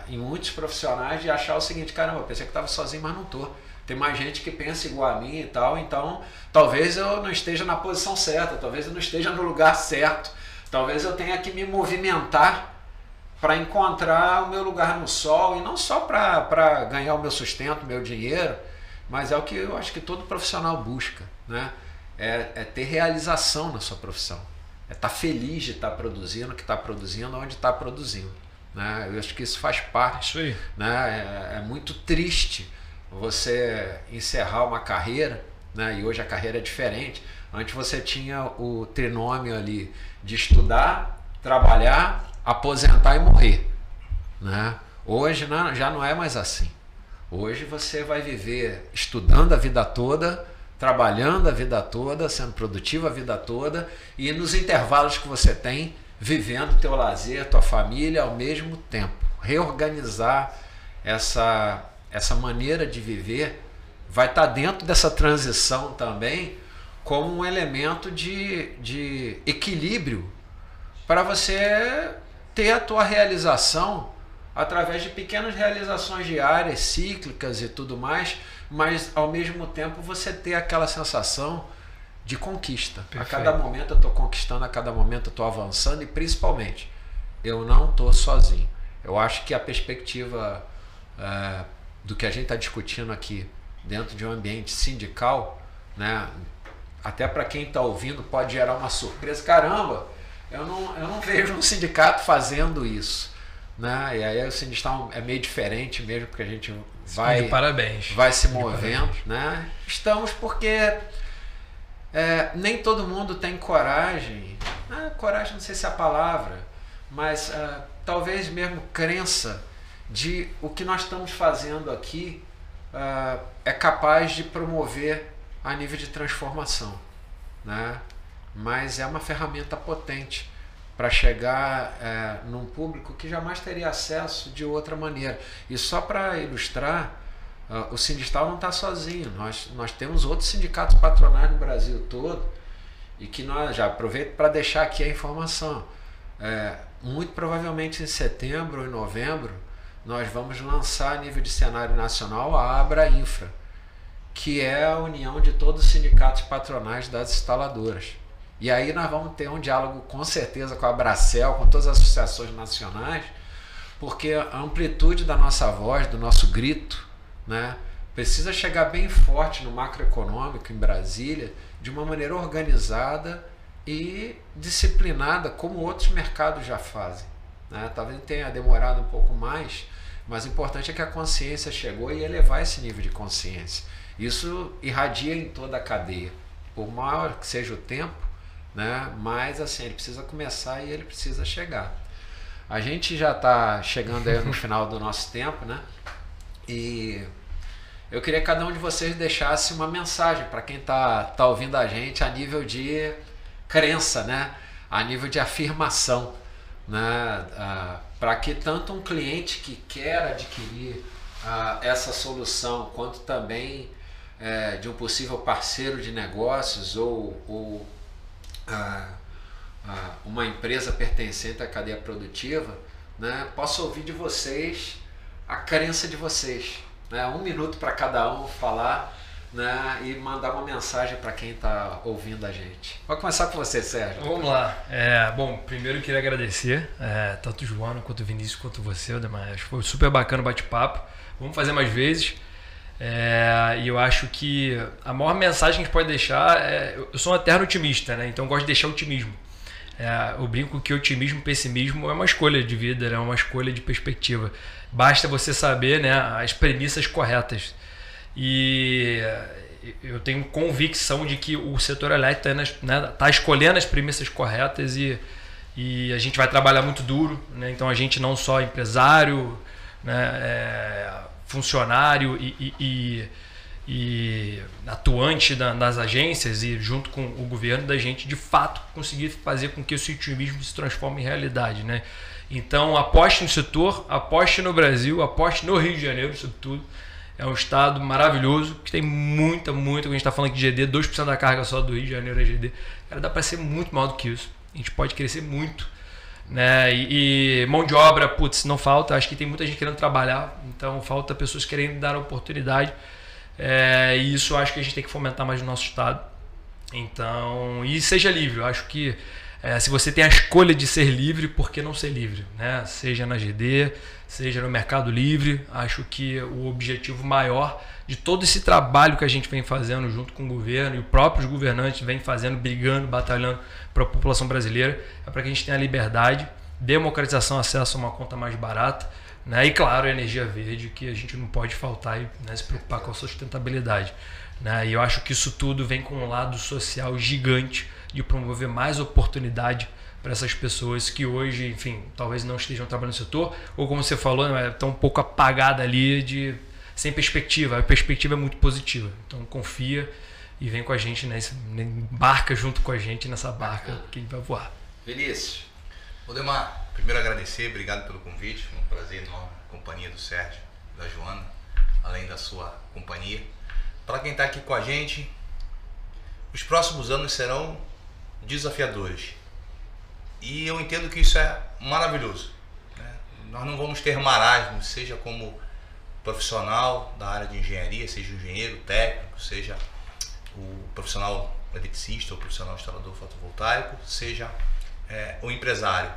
em muitos profissionais de achar o seguinte: caramba, eu pensei que estava sozinho, mas não estou. Tem mais gente que pensa igual a mim e tal, então talvez eu não esteja na posição certa, talvez eu não esteja no lugar certo, talvez eu tenha que me movimentar para encontrar o meu lugar no sol, e não só para ganhar o meu sustento, o meu dinheiro, mas é o que eu acho que todo profissional busca, né? É ter realização na sua profissão, é estar feliz de estar produzindo o que está produzindo, onde está produzindo, né? Eu acho que isso faz parte, né? É muito triste você encerrar uma carreira, né? E hoje a carreira é diferente. Antes você tinha o trinômio ali de estudar, trabalhar, aposentar e morrer, né? Hoje já não é mais assim. Hoje você vai viver estudando a vida toda, trabalhando a vida toda, sendo produtivo a vida toda, e nos intervalos que você tem, vivendo teu lazer, tua família ao mesmo tempo. Reorganizar essa maneira de viver vai estar dentro dessa transição também como um elemento de equilíbrio para você ter a tua realização através de pequenas realizações diárias, cíclicas e tudo mais, mas ao mesmo tempo você ter aquela sensação de conquista. Perfeito. A cada momento eu estou conquistando, a cada momento eu estou avançando, e principalmente eu não estou sozinho. Eu acho que a perspectiva do que a gente está discutindo aqui dentro de um ambiente sindical, né, até para quem está ouvindo pode gerar uma surpresa. Caramba, eu não vejo um sindicato fazendo isso, né? E aí o sindicato é meio diferente mesmo, porque a gente vai se movendo, né? Estamos porque nem todo mundo tem coragem, coragem não sei se é a palavra, mas talvez mesmo crença de o que nós estamos fazendo aqui é capaz de promover a nível de transformação, né? Mas é uma ferramenta potente para chegar num público que jamais teria acesso de outra maneira. E só para ilustrar, o Sindistal não está sozinho. Nós temos outros sindicatos patronais no Brasil todo, e que nós já aproveito para deixar aqui a informação. Muito provavelmente em setembro ou em novembro nós vamos lançar a nível de cenário nacional a Abra Infra, que é a união de todos os sindicatos patronais das instaladoras. E aí nós vamos ter um diálogo com certeza com a Abracel, com todas as associações nacionais, porque a amplitude da nossa voz, do nosso grito, né, precisa chegar bem forte no macroeconômico em Brasília, de uma maneira organizada e disciplinada, como outros mercados já fazem, né? Talvez tenha demorado um pouco mais, mas o importante é que a consciência chegou e elevar esse nível de consciência. Isso irradia em toda a cadeia, por maior que seja o tempo, né? Mas assim, ele precisa começar e ele precisa chegar. A gente já está chegando aí no final do nosso tempo, né? E eu queria que cada um de vocês deixasse uma mensagem para quem tá ouvindo a gente a nível de crença, né? A nível de afirmação, né? Para que tanto um cliente que quer adquirir essa solução, quanto também de um possível parceiro de negócios ou uma empresa pertencente à cadeia produtiva, né, possa ouvir de vocês a crença de vocês, né? 1 minuto para cada um falar, né, e mandar uma mensagem para quem está ouvindo a gente. Vou começar com você, Sérgio. Vamos lá. Bom, primeiro eu queria agradecer tanto o Joana, quanto o Vinícius, quanto você, Aldemar. Foi super bacana o bate-papo. Vamos fazer mais vezes. E eu acho que a maior mensagem que a gente pode deixar eu sou um eterno otimista, né? Então eu gosto de deixar otimismo. Eu brinco que otimismo e pessimismo é uma escolha de vida, é uma escolha de perspectiva. Basta você saber, né, as premissas corretas. E eu tenho convicção de que o setor elétrico está escolhendo as premissas corretas e a gente vai trabalhar muito duro, né? Então a gente não só empresário, né, funcionário e atuante das agências e junto com o governo da gente de fato conseguir fazer com que esse otimismo se transforme em realidade, né? Então aposte no setor, aposte no Brasil, aposte no Rio de Janeiro, sobretudo. É um estado maravilhoso, que tem muita, quando a gente está falando aqui de GD, 2% da carga só do Rio de Janeiro é GD. Cara, dá para ser muito maior do que isso. A gente pode crescer muito, né? E mão de obra, putz, não falta. Acho que tem muita gente querendo trabalhar, então falta pessoas querendo dar oportunidade. E isso acho que a gente tem que fomentar mais no nosso estado. Então, e seja livre. Eu acho que se você tem a escolha de ser livre, por que não ser livre, né? Seja na GD, seja no Mercado Livre. Acho que o objetivo maior de todo esse trabalho que a gente vem fazendo junto com o governo e os próprios governantes vêm fazendo, brigando, batalhando para a população brasileira, é para que a gente tenha liberdade, democratização, acesso a uma conta mais barata, né? E claro, a energia verde, que a gente não pode faltar e, né, se preocupar com a sustentabilidade, né? E eu acho que isso tudo vem com um lado social gigante de promover mais oportunidade para essas pessoas que hoje, enfim, talvez não estejam trabalhando no setor, ou como você falou, né, estão um pouco apagada ali, sem perspectiva. A perspectiva é muito positiva. Então confia e vem com a gente, né, embarca junto com a gente nessa barca que a gente vai voar. Vinícius. Aldemar, primeiro agradecer, obrigado pelo convite, foi um prazer enorme, a companhia do Sérgio, da Joana, além da sua companhia. Para quem está aqui com a gente, os próximos anos serão desafiadores. E eu entendo que isso é maravilhoso, né? Nós não vamos ter marasmo, seja como profissional da área de engenharia, seja engenheiro técnico, seja o profissional eletricista, ou profissional instalador fotovoltaico, seja o empresário.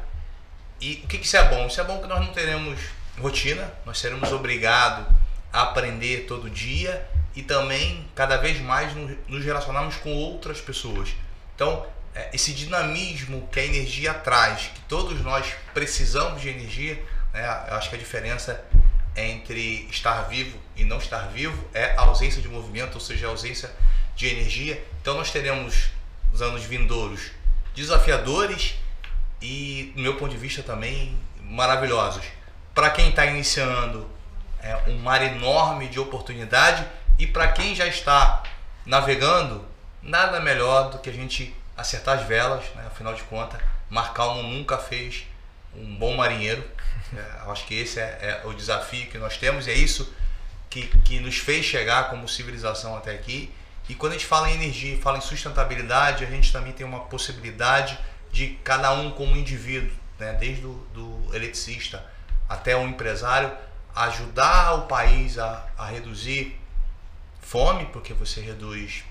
E o que isso é bom? Isso é bom que nós não teremos rotina, nós seremos obrigados a aprender todo dia e também cada vez mais nos relacionarmos com outras pessoas. Então, esse dinamismo que a energia traz, que todos nós precisamos de energia, né? Eu acho que a diferença entre estar vivo e não estar vivo é a ausência de movimento, ou seja, a ausência de energia. Então nós teremos os anos vindouros desafiadores e, do meu ponto de vista, também maravilhosos. Para quem está iniciando, um mar enorme de oportunidade, e para quem já está navegando, nada melhor do que a gente acertar as velas, né? Afinal de contas, mar calmo nunca fez um bom marinheiro. Eu acho que esse é o desafio que nós temos, e é isso que nos fez chegar como civilização até aqui. E quando a gente fala em energia, fala em sustentabilidade, a gente também tem uma possibilidade de cada um como indivíduo, né? Desde do eletricista até o empresário, ajudar o país a reduzir fome, porque você reduz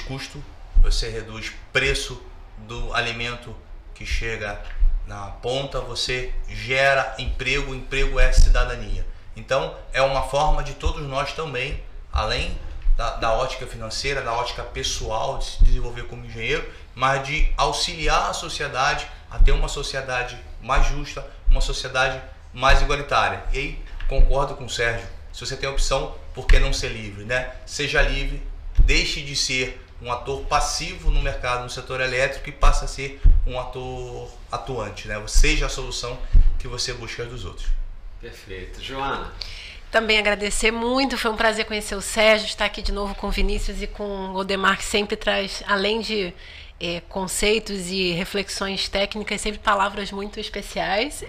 custo, você reduz preço do alimento que chega na ponta, você gera emprego, emprego é cidadania. Então é uma forma de todos nós também, além da ótica financeira, da ótica pessoal, de se desenvolver como engenheiro, mas de auxiliar a sociedade a ter uma sociedade mais justa, uma sociedade mais igualitária. E aí concordo com o Sérgio, se você tem a opção, por que não ser livre, né? Seja livre, deixe de ser um ator passivo no mercado, no setor elétrico, e passa a ser um ator atuante, né? Seja a solução que você busca dos outros. Perfeito. Joana? Também agradecer muito, foi um prazer conhecer o Sérgio, estar aqui de novo com o Vinícius e com o Aldemar, que sempre traz, além de conceitos e reflexões técnicas, sempre palavras muito especiais.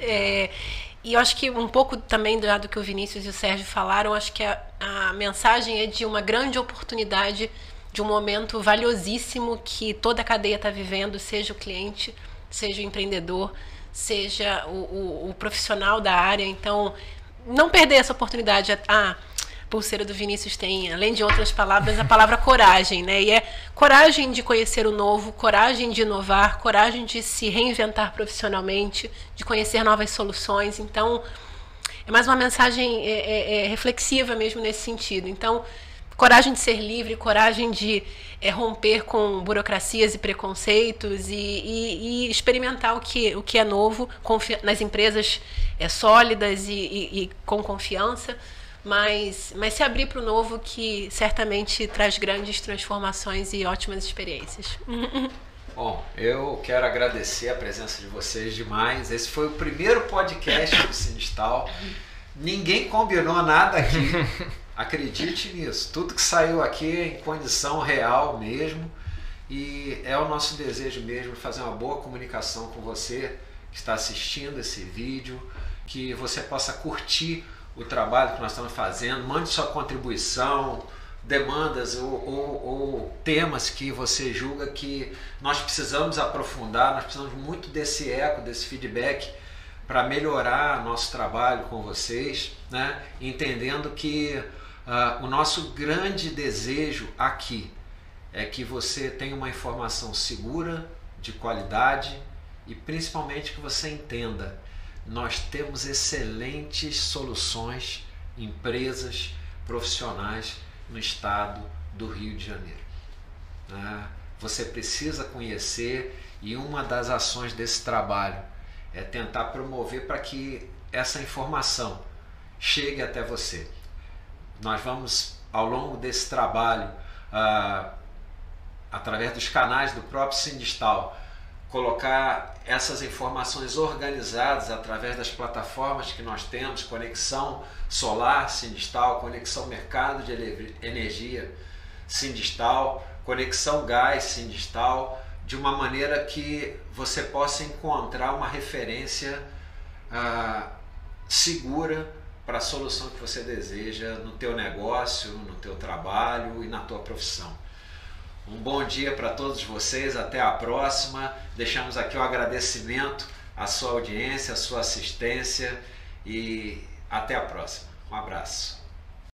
E eu acho que um pouco também do que o Vinícius e o Sérgio falaram, acho que a mensagem é de uma grande oportunidade de um momento valiosíssimo que toda a cadeia está vivendo, seja o cliente, seja o empreendedor, seja o profissional da área. Então, não perder essa oportunidade. A pulseira do Vinícius tem, além de outras palavras, a palavra coragem, né? E é coragem de conhecer o novo, coragem de inovar, coragem de se reinventar profissionalmente, de conhecer novas soluções. Então, é mais uma mensagem reflexiva mesmo nesse sentido. Então, coragem de ser livre, coragem de romper com burocracias e preconceitos e experimentar o que é novo nas empresas sólidas e com confiança, mas se abrir para o novo, que certamente traz grandes transformações e ótimas experiências. Bom, eu quero agradecer a presença de vocês demais. Esse foi o primeiro podcast do Sindistal. Ninguém combinou nada aqui. Acredite nisso. Tudo que saiu aqui é em condição real mesmo. E é o nosso desejo mesmo fazer uma boa comunicação com você que está assistindo esse vídeo, que você possa curtir o trabalho que nós estamos fazendo. Mande sua contribuição, demandas ou temas que você julga que nós precisamos aprofundar. Nós precisamos muito desse eco, desse feedback para melhorar nosso trabalho com vocês, né? Entendendo que o nosso grande desejo aqui é que você tenha uma informação segura, de qualidade e principalmente que você entenda, nós temos excelentes soluções, empresas, profissionais no estado do Rio de Janeiro. Você precisa conhecer, e uma das ações desse trabalho é tentar promover para que essa informação chegue até você. Nós vamos, ao longo desse trabalho, através dos canais do próprio Sindistal, colocar essas informações organizadas através das plataformas que nós temos, Conexão Solar Sindistal, Conexão Mercado de Energia Sindistal, Conexão Gás Sindistal, de uma maneira que você possa encontrar uma referência segura para a solução que você deseja no teu negócio, no teu trabalho e na tua profissão. Um bom dia para todos vocês, até a próxima. Deixamos aqui o agradecimento à sua audiência, à sua assistência e até a próxima. Um abraço.